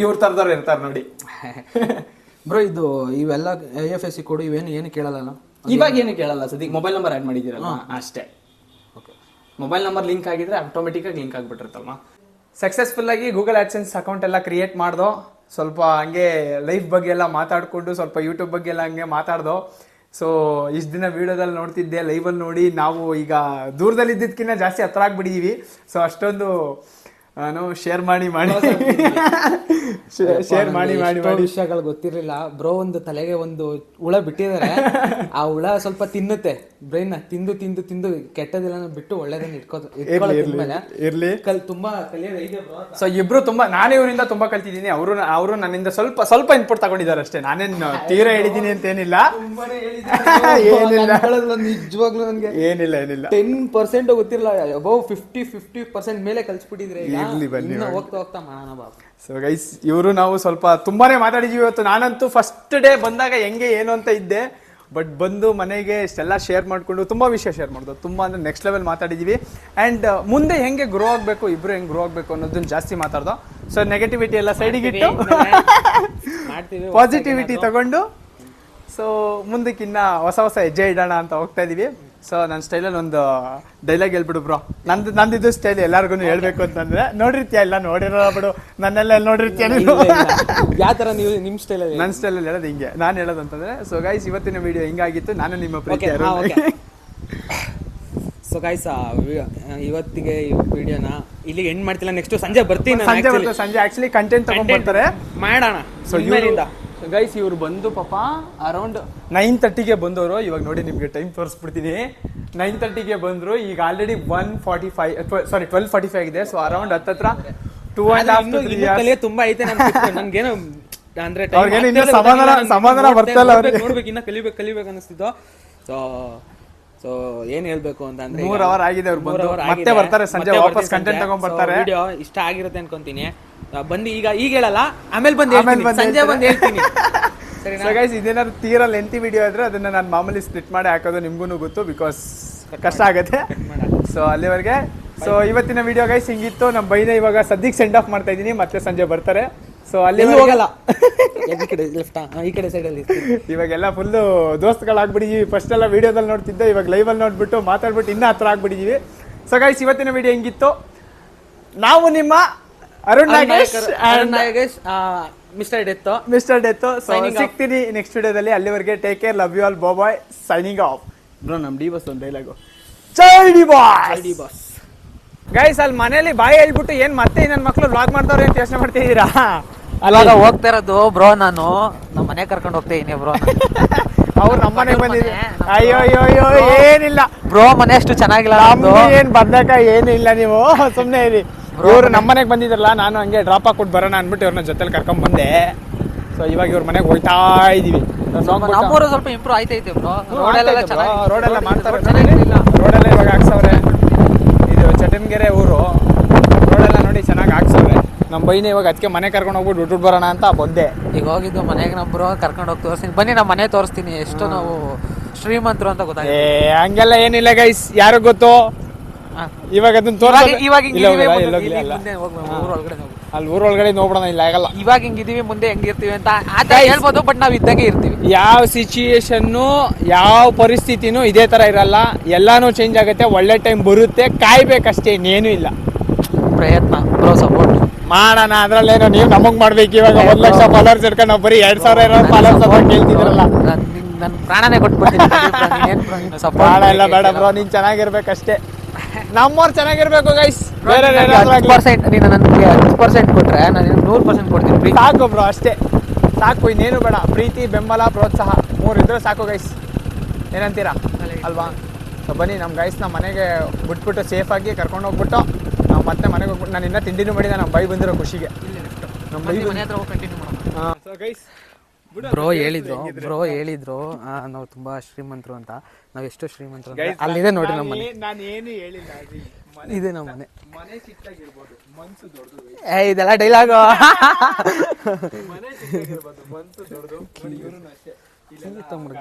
ಇವ್ರ ತರದವ್ರು ಇರ್ತಾರೆ ನೋಡಿ. ಬ್ರೋ, ಇದು ಇವೆಲ್ಲ IFSC ಕೋಡ್ ಏನು ಕೇಳಲ್ಲ ಇವಾಗ ಏನು ಕೇಳಲ್ಲ. ಸದ್ಯಕ್ಕೆ ಮೊಬೈಲ್ ನಂಬರ್ ಆಡ್ ಮಾಡಿದ್ದೀರಲ್ಲ ಅಷ್ಟೇ. ಮೊಬೈಲ್ ನಂಬರ್ ಲಿಂಕ್ ಆಗಿದ್ರೆ ಆಟೋಮೆಟಿಕ್ ಆಗಿ ಲಿಂಕ್ ಆಗ್ಬಿಟ್ಟಿರುತ್ತಲ್ವಾ. ಸಕ್ಸಸ್ಫುಲ್ ಆಗಿ ಗೂಗಲ್ ಆಡ್ಸೆನ್ಸ್ ಅಕೌಂಟ್ ಎಲ್ಲ ಕ್ರಿಯೇಟ್ ಮಾಡ್ದೋ, ಸ್ವಲ್ಪ ಹಂಗೆ ಲೈಫ್ ಬಗ್ಗೆ ಎಲ್ಲ ಮಾತಾಡ್ಕೊಂಡು ಸ್ವಲ್ಪ ಯೂಟ್ಯೂಬ್ ಬಗ್ಗೆ ಎಲ್ಲ ಹಂಗೆ ಮಾತಾಡ್ದೋ. ಸೊ ಇಷ್ಟು ದಿನ ವಿಡಿಯೋದಲ್ಲಿ ನೋಡ್ತಿದ್ದೆ, ಲೈವಲ್ಲಿ ನೋಡಿ ನಾವು ಈಗ ದೂರದಲ್ಲಿ ಇದ್ದಿದ್ದಕ್ಕಿಂತ ಜಾಸ್ತಿ ಹತ್ರ ಆಗ್ಬಿಟ್ಟಿದೀವಿ. ಸೊ ಅಷ್ಟೊಂದು ಶೇರ್ ಮಾಡಿ ವಿಷಯಗಳು ಗೊತ್ತಿರಲಿಲ್ಲ. ಬ್ರೋ ಒಂದು ತಲೆಗೆ ಒಂದು ಹುಳ ಬಿಟ್ಟಿದ್ದಾರೆ. ಆ ಹುಳ ಸ್ವಲ್ಪ ತಿನ್ನುತ್ತೆ ಬ್ರೈನ್, ತಿಂದು ಕೆಟ್ಟದೆಲ್ಲ ಬಿಟ್ಟು ಒಳ್ಳೇದನ್ನ ಇರ್ಲಿ. ತುಂಬಾ ಕಲಿಯೋದು. ಸೊ ಇಬ್ರು ತುಂಬಾ, ನಾನೇ ಇವರಿಂದ ತುಂಬಾ ಕಲ್ತಿದ್ದೀನಿ. ಅವರು ನನ್ನಿಂದ ಸ್ವಲ್ಪ ಇನ್ಪುಟ್ ತಗೊಂಡಿದ್ದಾರೆ ಅಷ್ಟೇ. ನಾನೇನು ತೀರಾ ಹೇಳಿದೀನಿ ಅಂತ ಏನಿಲ್ಲ. ನಿಜವಾಗ್ಲೂ ನನ್ಗೆ ಏನಿಲ್ಲ 10% ಗೊತ್ತಿರಲ್ಲ. ಅಬೌವ್ 50% ಮೇಲೆ ಕಲ್ಸ್ಬಿಟ್ಟಿದ್ರೆ ಹೋಗ್ತಾ ಮಾಡೋಣ ಬಾಬು. ಸೊ ಗೈಸ್, ಇವರು ನಾವು ಸ್ವಲ್ಪ ತುಂಬಾನೇ ಮಾತಾಡಿದೀವಿ ಇವತ್ತು. ನಾನಂತೂ ಫಸ್ಟ್ ಡೇ ಬಂದಾಗ ಹೆಂಗೆ ಏನು ಅಂತ ಇದ್ದೆ, ಬಟ್ ಬಂದು ಮನೆಗೆ ಇಷ್ಟೆಲ್ಲ ಶೇರ್ ಮಾಡ್ಕೊಂಡು ತುಂಬಾ ವಿಷಯ ಶೇರ್ ಮಾಡೋದು. ತುಂಬಾ ಅಂದ್ರೆ ನೆಕ್ಸ್ಟ್ ಲೆವೆಲ್ ಮಾತಾಡಿದೀವಿ. ಅಂಡ್ ಮುಂದೆ ಹೆಂಗೆ ಗ್ರೋ ಆಗಬೇಕು, ಇಬ್ರು ಹೆಂಗೆ ಗ್ರೋ ಆಗಬೇಕು ಅನ್ನೋದನ್ನ ಜಾಸ್ತಿ ಮಾತಾಡ್ದೋ. ಸೊ ನೆಗೆಟಿವಿಟಿ ಎಲ್ಲ ಸೈಡಿಗೆ ಇಟ್ಟು ಪಾಸಿಟಿವಿಟಿ ತಗೊಂಡು ಸೊ ಮುಂದಕ್ಕಿನ್ನ ಹೊಸ ಹೆಜ್ಜೆ ಇಡೋಣ ಅಂತ ಹೋಗ್ತಾ ಇದೀವಿ. ಸೊ ನನ್ನ ಸ್ಟೈಲಲ್ಲಿ ಒಂದು ಡೈಲಾಗ್ ಹೇಳ್ಬಿಡು ಬ್ರೋ. ನಂದಿದ್ದು ಸ್ಟೈಲ್ ಎಲ್ಲರಿಗೂ ಹೇಳ್ಬೇಕು ಅಂತಂದ್ರೆ, ನೋಡಿರ್ತೀಯ ಇಲ್ಲ ನೋಡಿರೋ ಬಿಡು, ನನ್ನೆಲ್ಲ ನೋಡಿರ್ತೀಯ ನೀನು. ಯಾವ ತರ ನೀವು ನಿಮ್ಮ ಸ್ಟೈಲಲ್ಲಿ? ನನ್ನ ಸ್ಟೈಲಲ್ಲಿ ಹೇಳೋದು ಹಿಂಗೆ, ನಾನು ಹೇಳೋದಂತಂದ್ರೆ, ಸೊ ಗೈಸ್ ಇವತ್ತಿನ ವಿಡಿಯೋ ಹಿಂಗಾಗಿತ್ತು. ನಾನು ನಿಮ್ಮ ಪ್ರೀತಿ. ಸೊ ಗೈಸ್, ಇವತ್ತಿಗೆ ಈ ವಿಡಿಯೋನ ಇಲ್ಲಿಗೆ ಎಂಡ್ ಮಾಡ್ತಿಲ್ಲ. ನೆಕ್ಸ್ಟ್ ಸಂಜೆ ಬರ್ತೀನಿ. ಸಂಜೆ ಆಕ್ಚುಲಿ ಕಂಟೆಂಟ್ ತಗೊಂಡ್ಬರ್ತಾರೆ, ಮಾಡೋಣ. ಸೊ ಗೈಸ್ ಇವ್ರು ಬಂದು ಪಾಪ ಅರೌಂಡ್ 9:30ಗೆ ಬಂದವರು. ಇವಾಗ ನೋಡಿ ನಿಮ್ಗೆ ಟೈಮ್ ತೋರಿಸ್ಬಿಡ್ತೀನಿ. 9:30ಗೆ ಬಂದ್ರು. ಈಗ ಆಲ್ರೆಡಿ 12:45 ಆಗಿದೆ. ಸೊ ಅರೌಂಡ್ ಹತ್ರ 2.5 ತುಂಬಾ ಐತೆ ನನ್ಗೇನೋ ಅಂದ್ರೆ ಸಮಾಧಾನ ಬರ್ತಲ್ಲ. ನೋಡ್ಬೇಕು, ಇನ್ನ ಕಲಿಬೇಕು ಅನಿಸ್ತಿದ್ದು. ಸೊ ಏನ್ ಹೇಳ್ಬೇಕು ಅಂತ ಅಂದ್ರೆ 3 ಅವರ್ ಆಗಿದೆ. ಅವ್ರು ಮತ್ತೆ ಬರ್ತಾರೆ ಸಂಜೆ, ವಾಪಸ್ ಕಂಟೆಂಟ್ ತಗೊಂಡ್ ಬರ್ತಾರೆ. ವಿಡಿಯೋ ಇಷ್ಟ ಆಗಿರುತ್ತೆ ಅನ್ಕೊಂತೀನಿ. ಬಂದು ಈಗ ಹೇಳಲ್ಲ, ಆಮೇಲೆ ಸಂಜೆ ಬಂದು ಹೇಳ್ತೀನಿ. ಸೊ ಗೈಸ್, ಇದೇನಾದ್ರು ತೀರಾ ಲೆಂತಿ ವಿಡಿಯೋ ಇದ್ರೆ ಅದನ್ನ ನಾನು ಮಾಮೂಲಿ ಸ್ಪ್ಲಿಟ್ ಮಾಡಿ ಹಾಕೋದು ನಿಮ್ಗೂ ಗೊತ್ತು, ಬಿಕಾಸ್ ಕಷ್ಟ ಆಗುತ್ತೆ. ಸೊ ಅಲ್ಲಿವರೆಗೆ. ಸೊ ಇವತ್ತಿನ ವಿಡಿಯೋ ಗೈಸ್ ಹಿಂಗಿತ್ತು. ನಮ್ಮ ಬೈನ ಇವಾಗ ಸದ್ಯಕ್ಕೆ ಸೆಂಡ್ ಆಫ್ ಮಾಡ್ತಾ ಇದೀನಿ, ಮತ್ತೆ ಸಂಜೆ ಬರ್ತಾರೆ. ಸೊ ಅಲ್ಲಿ ಹೋಗಲ್ಲ, ಈ ಕಡೆ ಸೈಡಲ್ಲಿ. ಇವಾಗೆಲ್ಲ ಫುಲ್ಲು ದೋಸ್ತುಗಳಾಗ್ಬಿಟ್ಟಿದೀವಿ. ಫಸ್ಟ್ ಎಲ್ಲ ವಿಡಿಯೋದಲ್ಲಿ ನೋಡ್ತಿದ್ದೆ, ಇವಾಗ ಲೈವಲ್ಲಿ ನೋಡ್ಬಿಟ್ಟು ಮಾತಾಡ್ಬಿಟ್ಟು ಇನ್ನೂ ಹತ್ರ ಆಗ್ಬಿಟ್ಟಿದೀವಿ. ಸೊ ಗೈಸ್, ಇವತ್ತಿನ ವಿಡಿಯೋ ಹಿಂಗಿತ್ತು. ನಾವು ನಿಮ್ಮ Arun Nagesh, mister death. So ಸಿಗ್ತೀನಿ ನೆಕ್ಸ್ಟ್ ವಿಡಿಯೋದಲ್ಲಿ. ಅಲ್ಲಿವರೆಗೆ take care, love you all, bye, signing off. Bro, ನಮ್ ಡಿ ಬಾಸ್ ಒಂದು ಡೈಲಾಗು, ಜೈ ಡಿ ಬಾಸ್. ಗೈಸ್, ಅಲ್ಲಿ ಮನೇಲಿ ಬಾಯ್ ಹೇಳ್ಬಿಟ್ಟು ಏನ್ ಮತ್ತೆ ನನ್ನ ಮಕ್ಳು ವ್ಲಾಗ್ ಮಾಡ್ತಾವ್ರೆ ಅಂತ ಯೋಚನೆ ಮಾಡ್ತಿದ್ದೀರಾ? ಅವಾಗ ಹೋಗ್ತಾ ಇರೋದು ಬ್ರೋ, ನಾನು ನಮ್ಮ ಮನೆ ಕರ್ಕೊಂಡು ಹೋಗ್ತಾ ಇದೀನಿ ಬ್ರೋ. ಅವ್ರು ನಮ್ಮನೆಗೆ ಬಂದಿದ್ರು. ಅಯ್ಯೋ ಅಯ್ಯೋ ಅಯ್ಯೋ ಏನಿಲ್ಲ ಬ್ರೋ, ಮನೆ ಅಷ್ಟು ಚೆನ್ನಾಗಿಲ್ಲ ನಮ್ದು. ನಮ್ದು ಏನ್ ಬಂದಕ ಏನಿಲ್ಲ, ನೀವು ಸುಮ್ನೆ ಇರಿ. ಇವ್ರು ನಮ್ಮನೆಗೆ ಬಂದಿದ್ರಲ್ಲ, ನಾನು ಹಂಗೆ ಡ್ರಾಪ್ ಹಾಕ್ಬಿಟ್ಟು ಬರೋಣ ಅನ್ಬಿಟ್ಟು ಇವ್ರನ್ನ ಜೊತೆಲಿ ಕರ್ಕೊಂಡ್ ಬಂದೆ. ಸೊ ಇವಾಗ ಇವ್ರ ಮನೆಗೆ ಹೋಗ್ತಾ ಇದೀವಿ. ನಮ್ಮೂರು ಸ್ವಲ್ಪ ಇಂಪ್ರೂವ್ ಆಯ್ತೈತೆ ಬ್ರೋ. ರೋಡೆಲ್ಲ ಚೆನ್ನಾಗಿ, ರೋಡೆಲ್ಲ ಮಾಡ್ತಾರೆ, ಚೆನ್ನಾಗಿಲ್ಲ. ರೋಡೆಲ್ಲ ಇವಾಗ ಹಾಕ್ಸವ್ರೆ. ಇದು ಚಟನ್ಗೆರೆ ಊರು, ರೋಡೆಲ್ಲ ನೋಡಿ ಚೆನ್ನಾಗಿ ಹಾಕ್ಸವ್ರೆ. ನಮ್ಮ ಬೈನ ಇವಾಗ ಅದಕ್ಕೆ ಮನೆ ಕರ್ಕೊಂಡು ಹೋಗ್ಬಿಟ್ಟು ದುಡ್ಡು ಬರೋಣ ಅಂತ ಬಂದೆ. ಈಗ ಹೋಗಿದ್ದು ಮನೆಗೆ ನಮ್ಮ ಬ್ರೋ ಕರ್ಕೊಂಡು ಹೋಗಿ ತೋರಿಸ್ತೀನಿ ಬನ್ನಿ. ನಮ್ಮ ಮನೆ ತೋರಿಸ್ತೀನಿ, ಎಷ್ಟು ನಾವು ಶ್ರೀಮಂತರು ಅಂತ ಗೊತ್ತಾಗಿದೆ. ಹಂಗೆಲ್ಲ ಏನಿಲ್ಲ ಗೈಸ್, ಯಾರು ಗೊತ್ತು ಇವಾಗ ಅದನ್ನ ಇವಾಗ ಅಲ್ಲಿ ಊರೊಳಗಡೆ ನೋಡ್ಬಿಡೋಣ. ಇಲ್ಲ ಆಗಲ್ಲ. ಇವಾಗ ಹಿಂಗಿದೀವಿ, ಮುಂದೆ ಹೆಂಗಿರ್ತೀವಿ ಅಂತ ಹೇಳ್ಬೋದು, ಬಟ್ ನಾವ್ ಇದ್ದಂಗೆ ಇರ್ತೀವಿ. ಯಾವ ಸಿಚುಯೇಷನ್ನು ಯಾವ ಪರಿಸ್ಥಿತಿನೂ ಇದೇ ತರ ಇರಲ್ಲ, ಎಲ್ಲಾನು ಚೇಂಜ್ ಆಗುತ್ತೆ. ಒಳ್ಳೆ ಟೈಮ್ ಬರುತ್ತೆ, ಕಾಯ್ಬೇಕಷ್ಟೇ, ಇನ್ನೇನು ಇಲ್ಲ. ಪ್ರಯತ್ನ ಬ್ರೋ, ಸಪೋರ್ಟ್ ಮಾಡೋಣ. ಅದ್ರಲ್ಲೇನೋ ನೀವು ನಮಗ್ ಮಾಡ್ಬೇಕು. ಇವಾಗ 1 ಲಕ್ಷ ಫಾಲೋವರ್ಸ್ ಇಟ್ಕೊಂಡು ನಾವು ಬರೀ 2,000 ಫಾಲೋವರ್ಸ್ ಅಂತ ಕೇಳ್ತಿದ್ರಲ್ಲ. ನನ್ ಪ್ರಾಣನೇ ಕೊಟ್ಬಿಡ್ತೀನಿ. ಪ್ರಾಣ ಎಲ್ಲ ಬೇಡ ಬ್ರೋ, ನೀನ್ ಚೆನ್ನಾಗಿರ್ಬೇಕಷ್ಟೇ. ನಮ್ಮವ್ರು ಚೆನ್ನಾಗಿರ್ಬೇಕು ಗೈಸ್. ಬೇರೆ 10% ನೀನು ನನಗೆ 10% ಕೊಟ್ರೆ ನಾನು 100% ಕೊಡ್ತೀನಿ. ಸಾಕು ಬ್ರೋ, ಅಷ್ಟೇ ಸಾಕು, ಇನ್ನೇನು ಬೇಡ. ಪ್ರೀತಿ, ಬೆಂಬಲ, ಪ್ರೋತ್ಸಾಹ 3 ಇದ್ರೆ ಸಾಕು ಗೈಸ್. ಏನಂತೀರಾ ಅಲ್ವಾ? ಸೊ ಬನ್ನಿ, ನಮ್ಮ ಗೈಸ್ ನಮ್ಮ ಮನೆಗೆ ಬಿಟ್ಬಿಟ್ಟು ಸೇಫಾಗಿ ಕರ್ಕೊಂಡು ಹೋಗ್ಬಿಟ್ಟು ನಾವು ಮತ್ತೆ ಮನೆಗೆ ಹೋಗ್ಬಿಟ್ಟು, ನಾನು ಇನ್ನೂ ತಿಂಡಿನೂ ಮಾಡಿದ ನಮ್ಮ ಬೈ ಬಂದಿರೋ ಖುಷಿಗೆ. ನಮ್ಮ ಬೈ ಮನೆ ಹತ್ರ ಹೋಗಿ ಕಂಟಿನ್ಯೂ ಮಾಡೋಣ. ಹಾಂ. ಸೊ ಗೈಸ್, ಬ್ರೋ ಹೇಳಿದ್ರು ನಾವು ತುಂಬಾ ಶ್ರೀಮಂತರು ಅಂತ. ನಾವ್ ಎಷ್ಟು ಶ್ರೀಮಂತರು ಅಂತ ಅಲ್ಲಿದೆ ನೋಡಿ ನಮ್ಮ ಮನೆ. ನಾನು ಏನು ಹೇಳಿಲ್ಲ, ಇದೆ ನಮ್ಮ ಮನೆ. ಮನೆ ಚಿಕ್ಕದಾಗಿರ್ಬೋದು, ಮನ್ಸು ದೊಡ್ಡದು. ಇದೆಲ್ಲ ಡೈಲಾಗ್. ಮನೆ ಚಿಕ್ಕದಾಗಿರ್ಬೋದು, ಮನ್ಸು ದೊಡ್ಡದು. ಅಷ್ಟೇ.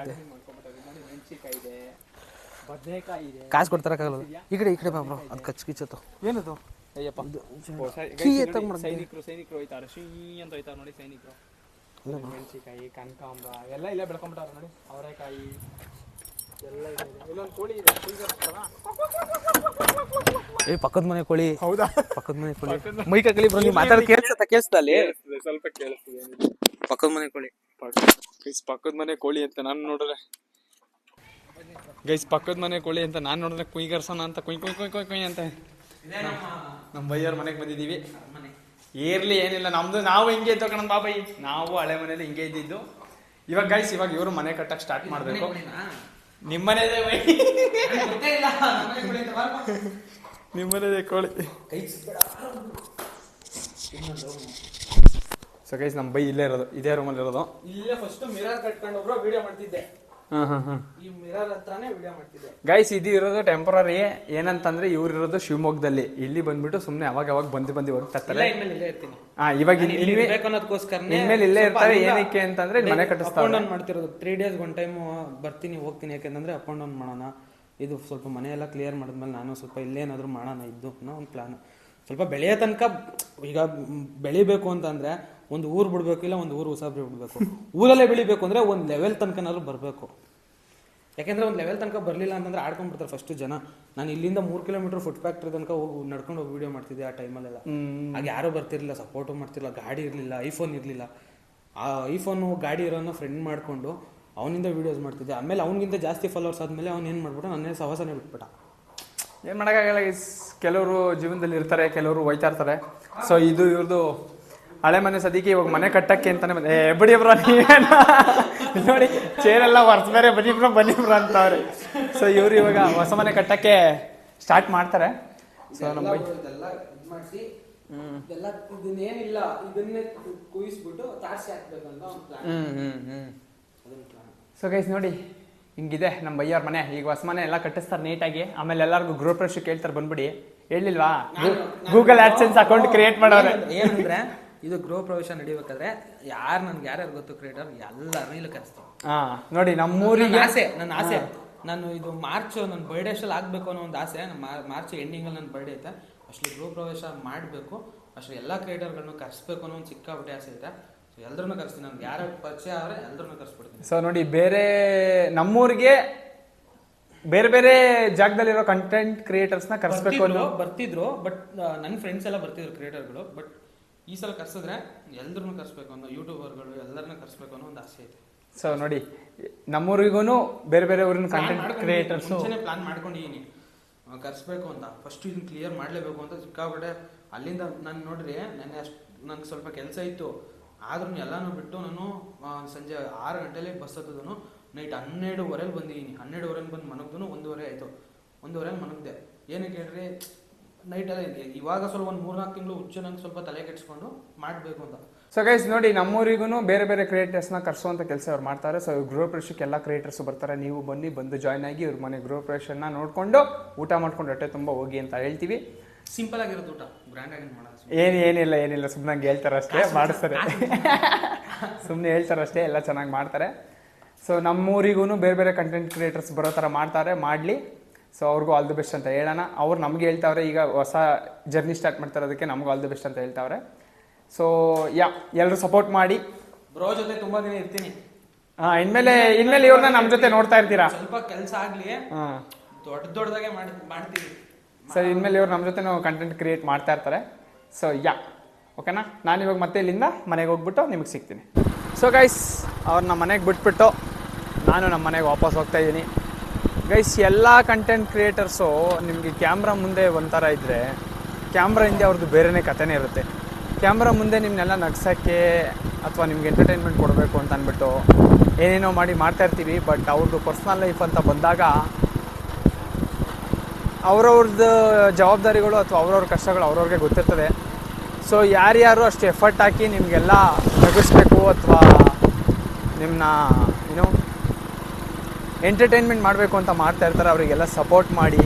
ಮೆಣಸಿಕಾಯಿ ಇದೆ, ಬದನೆಕಾಯಿ ಇದೆ. ಕಾಸು ಕೊಡ್ತಾರಕ್ಕಾಗಲ್ಲ. ಈ ಕಡೆ ಬಾ ಬ್ರೋ, ಅದು ಕಚ್ಕಿಚ್ಚತ್ತು. ಏನದು? ಅಯ್ಯಪ್ಪ, ಸೈನಿಕರು ಹೋಯ್ತಾರೆ. ಶ್ರೀ ಅಂತ ಹೋಯ್ತಾರೆ ನೋಡಿ ಸೈನಿಕರು. ಮೆಣಸಿಕಾಯಿ, ಕನಕಾಂಬರ ಎಲ್ಲ ಇಲ್ಲೇ ಬೆಳ್ಕೊಂಬಿಟ್ಟಾರೆ ನೋಡಿ. ಅವರೆಕಾಯಿ ಎಲ್ಲ ಇದೆ. ಇಲ್ಲೊಂದು ಕೋಳಿ ಇದೆ. ಪಕ್ಕದ ಮನೆ ಕೋಳಿ. ಹೌದಾ? ಪಕ್ಕದ ಮನೆ ಕೋಳಿ. ಮೈ ಕಳಿ ಬ್ರೋ, ನೀವು ಮಾತಾಡೋದು ಕೇಳಿಸ್ತಾ ಅಲ್ಲಿ? ಸ್ವಲ್ಪ ಕೇಳಿಸ್ತಿದೆ. ಪಕ್ಕದ ಮನೆ ಕೋಳಿ. ಪಕ್ಕದ ಮನೆ ಕೋಳಿ ಅಂತ ನಾನು ನೋಡಿದ್ರೆ ಗೈಸ್, ಪಕ್ಕದ ಮನೆ ಕೋಳಿ ಅಂತ ನಾನು ನೋಡಿದ್ರೆ ಕುಯ್ಗರ್ಸೋಣ ಅಂತ ಕುಯ್ ಕುಯ್ ಕುಯ್ ಕುಯ್ ಕುಯ್ ಅಂತ. ನಮ್ಮ ಬೈಯವ್ರ ಮನೆಗೆ ಬಂದಿದ್ದೀವಿ. ಏರ್ಲಿ ಏನಿಲ್ಲ, ನಮ್ದು ನಾವು ಹಿಂಗೆ ಇದ್ದು ಕಣ ಬಾಬೈ. ನಾವು ಹಳೆ ಮನೇಲಿ ಹಿಂಗೆ ಇದ್ದಿದ್ದು. ಇವಾಗ ಗೈಸ್, ಇವಾಗ ಇವರು ಮನೆ ಕಟ್ಟಕ್ಕೆ ಸ್ಟಾರ್ಟ್ ಮಾಡಬೇಕು. ನಿಮ್ಮನೇದೇ ಬೈ, ನಿಮ್ಮನೇದೇ ಕೋಳಿ. ಸೊ ಗೈಸ್, ನಮ್ಮ ಬೈ ಇಲ್ಲೇ ಇರೋದು, ಇದೇ ರೂಮಲ್ಲಿ ಇರೋದು. ಇಲ್ಲೇ ಫಸ್ಟ್ ಮಿರರ್ ಕಟ್ಕೊಂಡು ಒಬ್ರು ವಿಡಿಯೋ ಮಾಡ್ತಿದ್ದೆ. ಈ ಮಿರರ್ ಹತ್ರನೇ ವಿಡಿಯೋ ಮಾಡ್ತಿದ್ದೆ. ಗೈಸ್, ಇದು ಇರೋದು ಟೆಂಪರರಿ. ಏನಂತಂದ್ರೆ ಇವ್ರು ಇರೋದು ಶಿವಮೊಗ್ಗದಲ್ಲಿ. ಇಲ್ಲಿ ಬಂದ್ಬಿಟ್ಟು ಸುಮ್ಮನೆ ಅವಾಗ ಬಂದು ಹೋಗ್ತಾರೆ. ಇವಾಗ ಇನ್ಮೇಲೆ ಇಲ್ಲೇ ಇರ್ತಾರೆ. ಏನಕ್ಕೆ ಅಂತಂದ್ರೆ ಮನೆ ಕಟ್ಟಿಸ್ತಾರೆ. ಮಾಡ್ತಿರೋದು 3 days ಒಂದು ಟೈಮ್ ಬರ್ತೀನಿ ಹೋಗ್ತೀನಿ. ಯಾಕೆಂದ್ರೆ ಅಪ್ ಅಂಡ್ ಡೌನ್ ಮಾಡೋಣ. ಇದು ಸ್ವಲ್ಪ ಮನೆ ಎಲ್ಲ ಕ್ಲಿಯರ್ ಮಾಡಿದ್ಮೇಲೆ ನಾನು ಸ್ವಲ್ಪ ಇಲ್ಲೇನಾದ್ರು ಮಾಡೋಣ ಇದ್ದು ಅನ್ನೋ ಒಂದು ಪ್ಲಾನ್. ಸ್ವಲ್ಪ ಬೆಳೆಯೋ ತನಕ, ಈಗ ಬೆಳಿಬೇಕು ಅಂತಂದ್ರೆ ಒಂದು ಊರು ಬಿಡ್ಬೇಕು, ಇಲ್ಲ ಒಂದು ಊರು ಹೊಸಬ್ರಿ ಬಿಡ್ಬೇಕು. ಊರಲ್ಲೇ ಬೆಳಿಬೇಕು ಅಂದ್ರೆ ಒಂದು ಲೆವೆಲ್ ತನಕನಾದ್ರು ಬರಬೇಕು. ಯಾಕೆಂದ್ರೆ ಒಂದು ಲೆವೆಲ್ ತನಕ ಬರಲಿಲ್ಲ ಅಂತಂದ್ರೆ ಆಡ್ಕೊಂಡ್ಬಿಡ್ತಾರೆ ಫಸ್ಟ್ ಜನ. ನಾನು ಇಲ್ಲಿಂದ 3 kilometer ಫುಟ್ ಫ್ಯಾಕ್ಟ್ರಿ ತನಕ ಹೋಗಿ ನಡ್ಕೊಂಡು ಹೋಗಿ ವಿಡಿಯೋ ಮಾಡ್ತಿದ್ದೆ ಆ ಟೈಮಲ್ಲೆಲ್ಲ. ಆಗ ಯಾರೂ ಬರ್ತಿರ್ಲಿಲ್ಲ, ಸಪೋರ್ಟು ಮಾಡ್ತಿರ್ಲಿಲ್ಲ, ಗಾಡಿ ಇರಲಿಲ್ಲ, ಐಫೋನ್ ಇರಲಿಲ್ಲ. ಆ ಐಫೋನು ಗಾಡಿ ಇರೋನ ಫ್ರೆಂಡ್ ಮಾಡಿಕೊಂಡು ಅವನಿಂದ ವೀಡಿಯೋಸ್ ಮಾಡ್ತಿದ್ದೆ. ಆಮೇಲೆ ಅವ್ನಿಗಿಂತ ಜಾಸ್ತಿ ಫಾಲೋವರ್ಸ್ ಆದಮೇಲೆ ಅವ್ನು ಏನು ಮಾಡ್ಬಿಟ್ಟು ನನ್ನೇ ಸಹವಾಸನೇ ಬಿಟ್ಬಿಟ್ಟ. ಏನು ಮಾಡೋಕ್ಕಾಗಲ್ಲ. ಕೆಲವರು ಜೀವನದಲ್ಲಿ ಇರ್ತಾರೆ, ಕೆಲವರು ಹೋಯ್ತಾ ಇರ್ತಾರೆ. ಸೊ ಇದು ಇವ್ರದ್ದು ಹಳೆ ಮನೆ ಸದ್ಯಕ್ಕೆ ಇವಾಗ ಮನೆ ಕಟ್ಟಕ್ಕೆ ಅಂತಾನೆ ಬಂದೆ. ಬಿಡಿ ಬ್ರೋ, ನೀವೇನ ನೋಡಿ ಚೇರೆಲ್ಲ ವರ್ಸ್ ಬೇರೆ ಬನ್ನಿ ಬ್ರೋ ಅಂತವ್ರೆ. ಸೊ ಇವ್ರು ಇವಾಗ ಹೊಸ ಮನೆ ಕಟ್ಟಕ್ಕೆ ಸ್ಟಾರ್ಟ್ ಮಾಡ್ತಾರೆ. ಸೊ ನಮ್ಮ ಇದನ್ನೇನಿಲ್ಲ, ಇದನ್ನೇ ಕುಯಿಸ್ಬಿಟ್ಟು ತಾಡ್ಸಿ ಹಾಕ್ಬೇಕಂತ ಒಂದು ಪ್ಲಾನ್. ಸೊ ಗೈಸ್ ನೋಡಿ, ಹಿಂಗಿದೆ ನಮ್ಮ ಬೈಯವ್ರ ಮನೆ. ಈಗ ಹೊಸ ಮನೆ ಎಲ್ಲ ಕಟ್ಟಿಸ್ತಾರೆ ನೀಟಾಗಿ. ಆಮೇಲೆ ಎಲ್ಲರಿಗೂ ಗೃಹ ಪ್ರವೇಶ ಕೇಳ್ತಾರೆ, ಬಂದ್ಬಿಡಿ. ಹೇಳಿಲ್ವಾ? ಗೂಗಲ್ ಆಡ್ಸೆನ್ಸ್ ಅಕೌಂಟ್ ಕ್ರಿಯೇಟ್ ಮಾಡೋರೆ. ಏನಂದ್ರೆ ಇದು ಗೃಹ ಪ್ರವೇಶ ನಡಿಬೇಕಾದ್ರೆ ಯಾರ್ಯಾರು ಗೊತ್ತು ಕ್ರಿಯೇಟರ್ ಎಲ್ಲರನ್ನೂ ಇಲ್ಲಿ ಕರೆಸ್ತೀವಿ. ನೋಡಿ ನಮ್ಮೂರಿಗೆ ನನ್ನ ಆಸೆ ನಾನು ಇದು ಮಾರ್ಚ್ ನನ್ನ ಬರ್ಡೇ ಅಷ್ಟಲ್ಲಿ ಆಗಬೇಕು ಅನ್ನೋ ಒಂದು ಆಸೆ. ಮಾರ್ಚ್ ಎಂಡಿಂಗಲ್ಲಿ ನನ್ನ ಬರ್ಡೇ ಐತೆ. ಅಷ್ಟೇ ಗೃಹ ಪ್ರವೇಶ ಮಾಡಬೇಕು, ಅಷ್ಟೇ ಎಲ್ಲ ಕ್ರಿಯೇಟರ್ಗಳನ್ನು ಕರೆಸ್ಬೇಕು ಅನ್ನೋ ಒಂದು ಸಿಕ್ಕಾಪಟ್ಟೆ ಆಸೆ ಇದೆ. ಸೊ ಎಲ್ಲರನ್ನೂ ಕರೆಸ್ತೀನಿ. ನನ್ಗೆ ಯಾರು ಪರಿಚಯ ಆದರೆ ಎಲ್ಲರನ್ನೂ ಕರೆಸ್ಬಿಡ್ತೀನಿ. ಸೊ ನೋಡಿ, ಬೇರೆ ನಮ್ಮೂರಿಗೆ ಬೇರೆ ಬೇರೆ ಜಾಗದಲ್ಲಿರೋ ಕಂಟೆಂಟ್ ಕ್ರಿಯೇಟರ್ಸ್ನ ಕರೆಸ್ಬೇಕು ಅನ್ನೋ ಬರ್ತಿದ್ರು. ಬಟ್ ನನ್ನ ಫ್ರೆಂಡ್ಸ್ ಎಲ್ಲ ಬರ್ತಿದ್ರು ಕ್ರಿಯೇಟರ್ಗಳು. ಬಟ್ ಈ ಸಲ ಕರ್ಸಿದ್ರೆ ಎಲ್ಲರನ್ನೂ ಕರೆಸ್ಬೇಕು ಅನ್ನೋ, ಯೂಟ್ಯೂಬರ್ಗಳು ಎಲ್ಲರನ್ನೂ ಕರೆಸ್ಬೇಕು ಅನ್ನೋ ಒಂದು ಆಸೆ ಐತೆ. ಸೊ ನೋಡಿ, ನಮ್ಮೂರಿಗೂ ಬೇರೆ ಬೇರೆ ಊರಿನ ಕಂಟೆಂಟ್ ಕ್ರಿಯೇಟರ್ಸ್ ಪ್ಲಾನ್ ಮಾಡ್ಕೊಂಡಿದ್ದೀನಿ ಕರೆಸ್ಬೇಕು ಅಂತ. ಫಸ್ಟ್ ಇದನ್ನ ಕ್ಲಿಯರ್ ಮಾಡಲೇಬೇಕು ಅಂತ ಸಿಕ್ಕಾಬಿಟ್ಟೆ. ಅಲ್ಲಿಂದ ನಾನು ನೋಡ್ರಿ ನೆನ್ನೆ ಅಷ್ಟು ನಂಗೆ ಸ್ವಲ್ಪ ಕೆಲಸ ಇತ್ತು. ಆದ್ರೂ ಎಲ್ಲನೂ ಬಿಟ್ಟು ನಾನು ಸಂಜೆ 6 ಗಂಟೆಲಿ ಬಸ್ ಹತ್ತೋದನು ನೈಟ್ 12:15 ಬಂದಿದ್ದೀನಿ. 12:15 ಬಂದು ಮನಗ್ದು 1:15 ಆಯಿತು. 1:15 ಮನಗ್ದೆ. ಏನಕ್ಕೆ ಹೇಳ್ರಿ, ನೈಟಲ್ಲಿ ಇವಾಗ ಸ್ವಲ್ಪ ಒಂದು 3-4 ತಿಂಗಳು ಹುಚ್ಚು ನಂಗೆ ಸ್ವಲ್ಪ ತಲೆ ಕೆಡಿಸ್ಕೊಂಡು ಮಾಡಬೇಕು ಅಂತ. ಸೊ ಗೈಸ್ ನೋಡಿ, ನಮ್ಮೂರಿಗೂ ಬೇರೆ ಬೇರೆ ಕ್ರಿಯೇಟರ್ಸ್ನ ಕರ್ಸುವಂಥ ಕೆಲಸ ಅವ್ರು ಮಾಡ್ತಾರೆ. ಸೊ ಗೃಹ ಪ್ರವೇಶಕ್ಕೆ ಎಲ್ಲ ಕ್ರಿಯೇಟರ್ಸು ಬರ್ತಾರೆ. ನೀವು ಬಂದು ಜಾಯ್ನ್ ಆಗಿ ಇವ್ರ ಮನೆ ಗೃಹ ಪ್ರವೇಶನ ನೋಡಿಕೊಂಡು ಊಟ ಮಾಡ್ಕೊಂಡು ಹೊಟ್ಟೆ ತುಂಬ ಹೋಗಿ ಅಂತ ಹೇಳ್ತೀವಿ. ಸಿಂಪಲ್ ಆಗಿರೋದು ಊಟ, ಗ್ರ್ಯಾಂಡ್ ಆಗಿ ಮಾಡೋದು ಏನಿಲ್ಲ ಸುಮ್ಮನೆ ಹಂಗೆ ಹೇಳ್ತಾರಷ್ಟೇ, ಮಾಡಿಸ್ತಾರೆ. ಸುಮ್ಮನೆ ಹೇಳ್ತಾರಷ್ಟೇ, ಎಲ್ಲ ಚೆನ್ನಾಗಿ ಮಾಡ್ತಾರೆ. ಸೊ ನಮ್ಮೂರಿಗೂ ಬೇರೆ ಬೇರೆ ಕಂಟೆಂಟ್ ಕ್ರಿಯೇಟರ್ಸ್ ಬರೋ ಥರ ಮಾಡ್ತಾರೆ, ಮಾಡಲಿ. ಸೊ ಅವ್ರಿಗೂ ಆಲ್ ದಿ ಬೆಸ್ಟ್ ಅಂತ ಹೇಳೋಣ. ಅವ್ರು ನಮಗೆ ಹೇಳ್ತಾವ್ರೆ, ಈಗ ಹೊಸ ಜರ್ನಿ ಸ್ಟಾರ್ಟ್ ಮಾಡ್ತಾರೆ, ಅದಕ್ಕೆ ನಮಗೂ ಆಲ್ ದಿ ಬೆಸ್ಟ್ ಅಂತ ಹೇಳ್ತಾವ್ರೆ. ಸೊ ಎಲ್ಲರೂ ಸಪೋರ್ಟ್ ಮಾಡಿ. ಬ್ರೋ ಜೊತೆ ತುಂಬಾ ದಿನ ಇರ್ತೀನಿ. ಇನ್ಮೇಲೆ ಇವ್ರನ್ನ ನಮ್ಮ ಜೊತೆ ನೋಡ್ತಾ ಇರ್ತೀರಾ. ಸ್ವಲ್ಪ ಕೆಲಸ ಆಗ್ಲಿ, ದೊಡ್ಡದಾಗೆ ಮಾಡ್ತೀವಿ. ಸೊ ಇನ್ಮೇಲೆ ಇವ್ರು ನಮ್ಮ ಜೊತೆ ಕಂಟೆಂಟ್ ಕ್ರಿಯೇಟ್ ಮಾಡ್ತಾ ಇರ್ತಾರೆ. ಸೊ ಓಕೆನಾ, ನಾನು ಇವಾಗ ಮತ್ತೆ ಇಲ್ಲಿಂದ ಮನೆಗೆ ಹೋಗ್ಬಿಟ್ಟು ನಿಮಗೆ ಸಿಗ್ತೀನಿ. ಸೊ ಗೈಸ್, ಅವ್ರನ್ನ ಮನೆಗೆ ಬಿಟ್ಬಿಟ್ಟು ನಾನು ನಮ್ಮ ಮನೆಗೆ ವಾಪಸ್ ಹೋಗ್ತಾ ಇದ್ದೀನಿ. ಗೈಸ್, ಎಲ್ಲ ಕಂಟೆಂಟ್ ಕ್ರಿಯೇಟರ್ಸು ನಿಮಗೆ ಕ್ಯಾಮ್ರಾ ಮುಂದೆ ಒಂಥರ ಇದ್ದರೆ, ಕ್ಯಾಮ್ರಾ ಹಿಂದೆ ಅವ್ರದ್ದು ಬೇರೆಯೇ ಕಥೆನೇ ಇರುತ್ತೆ. ಕ್ಯಾಮ್ರಾ ಮುಂದೆ ನಿಮ್ಮನ್ನೆಲ್ಲ ನಗ್ಸೋಕ್ಕೆ ಅಥವಾ ನಿಮ್ಗೆ ಎಂಟರ್ಟೈನ್ಮೆಂಟ್ ಕೊಡಬೇಕು ಅಂತ ಅಂದ್ಬಿಟ್ಟು ಏನೇನೋ ಮಾಡ್ತಾ ಇರ್ತೀವಿ. ಬಟ್ ಅವ್ರದ್ದು ಪರ್ಸ್ನಲ್ ಲೈಫ್ ಅಂತ ಬಂದಾಗ ಅವ್ರವ್ರದ್ದು ಜವಾಬ್ದಾರಿಗಳು ಅಥವಾ ಅವ್ರವ್ರ ಕಷ್ಟಗಳು ಅವ್ರವ್ರಿಗೆ ಗೊತ್ತಿರ್ತದೆ. ಸೊ ಯಾರ್ಯಾರು ಅಷ್ಟು ಎಫರ್ಟ್ ಹಾಕಿ ನಿಮಗೆಲ್ಲ ನಗಿಸ್ಬೇಕು ಅಥವಾ ನಿಮ್ಮನ್ನ ಎಂಟರ್ಟೈನ್ಮೆಂಟ್ ಮಾಡಬೇಕು ಅಂತ ಮಾಡ್ತಾ ಇರ್ತಾರೆ, ಅವರಿಗೆಲ್ಲ ಸಪೋರ್ಟ್ ಮಾಡಿ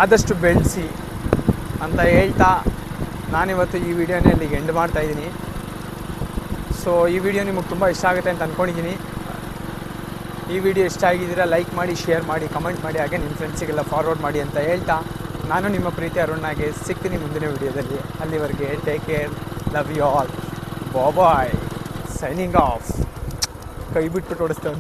ಆದಷ್ಟು ಬೆಳೆಸಿ ಅಂತ ಹೇಳ್ತಾ ನಾನಿವತ್ತು ಈ ವಿಡಿಯೋನೇ ಅಲ್ಲಿಗೆ ಎಂಡ್ ಮಾಡ್ತಾಯಿದ್ದೀನಿ. ಸೊ ಈ ವಿಡಿಯೋ ನಿಮಗೆ ತುಂಬ ಇಷ್ಟ ಆಗುತ್ತೆ ಅಂತ ಅಂದ್ಕೊಂಡಿದ್ದೀನಿ. ಈ ವಿಡಿಯೋ ಇಷ್ಟ ಆಗಿದ್ದೀರಾ ಲೈಕ್ ಮಾಡಿ, ಶೇರ್ ಮಾಡಿ, ಕಮೆಂಟ್ ಮಾಡಿ, ಹಾಗೆ ನಿಮ್ಮ ಫ್ರೆಂಡ್ಸಿಗೆಲ್ಲ ಫಾರ್ವರ್ಡ್ ಮಾಡಿ ಅಂತ ಹೇಳ್ತಾ ನಾನು ನಿಮ್ಮ ಪ್ರೀತಿ ಅರುಣಾಗೆ ಸಿಗ್ತೀನಿ ಮುಂದಿನ ವಿಡಿಯೋದಲ್ಲಿ. ಅಲ್ಲಿವರೆಗೆ take care, love you all, bye, signing off. ಕೈ ಬಿಟ್ಬಿಟ್ಟು ಓಡಿಸ್ತೇವೆ.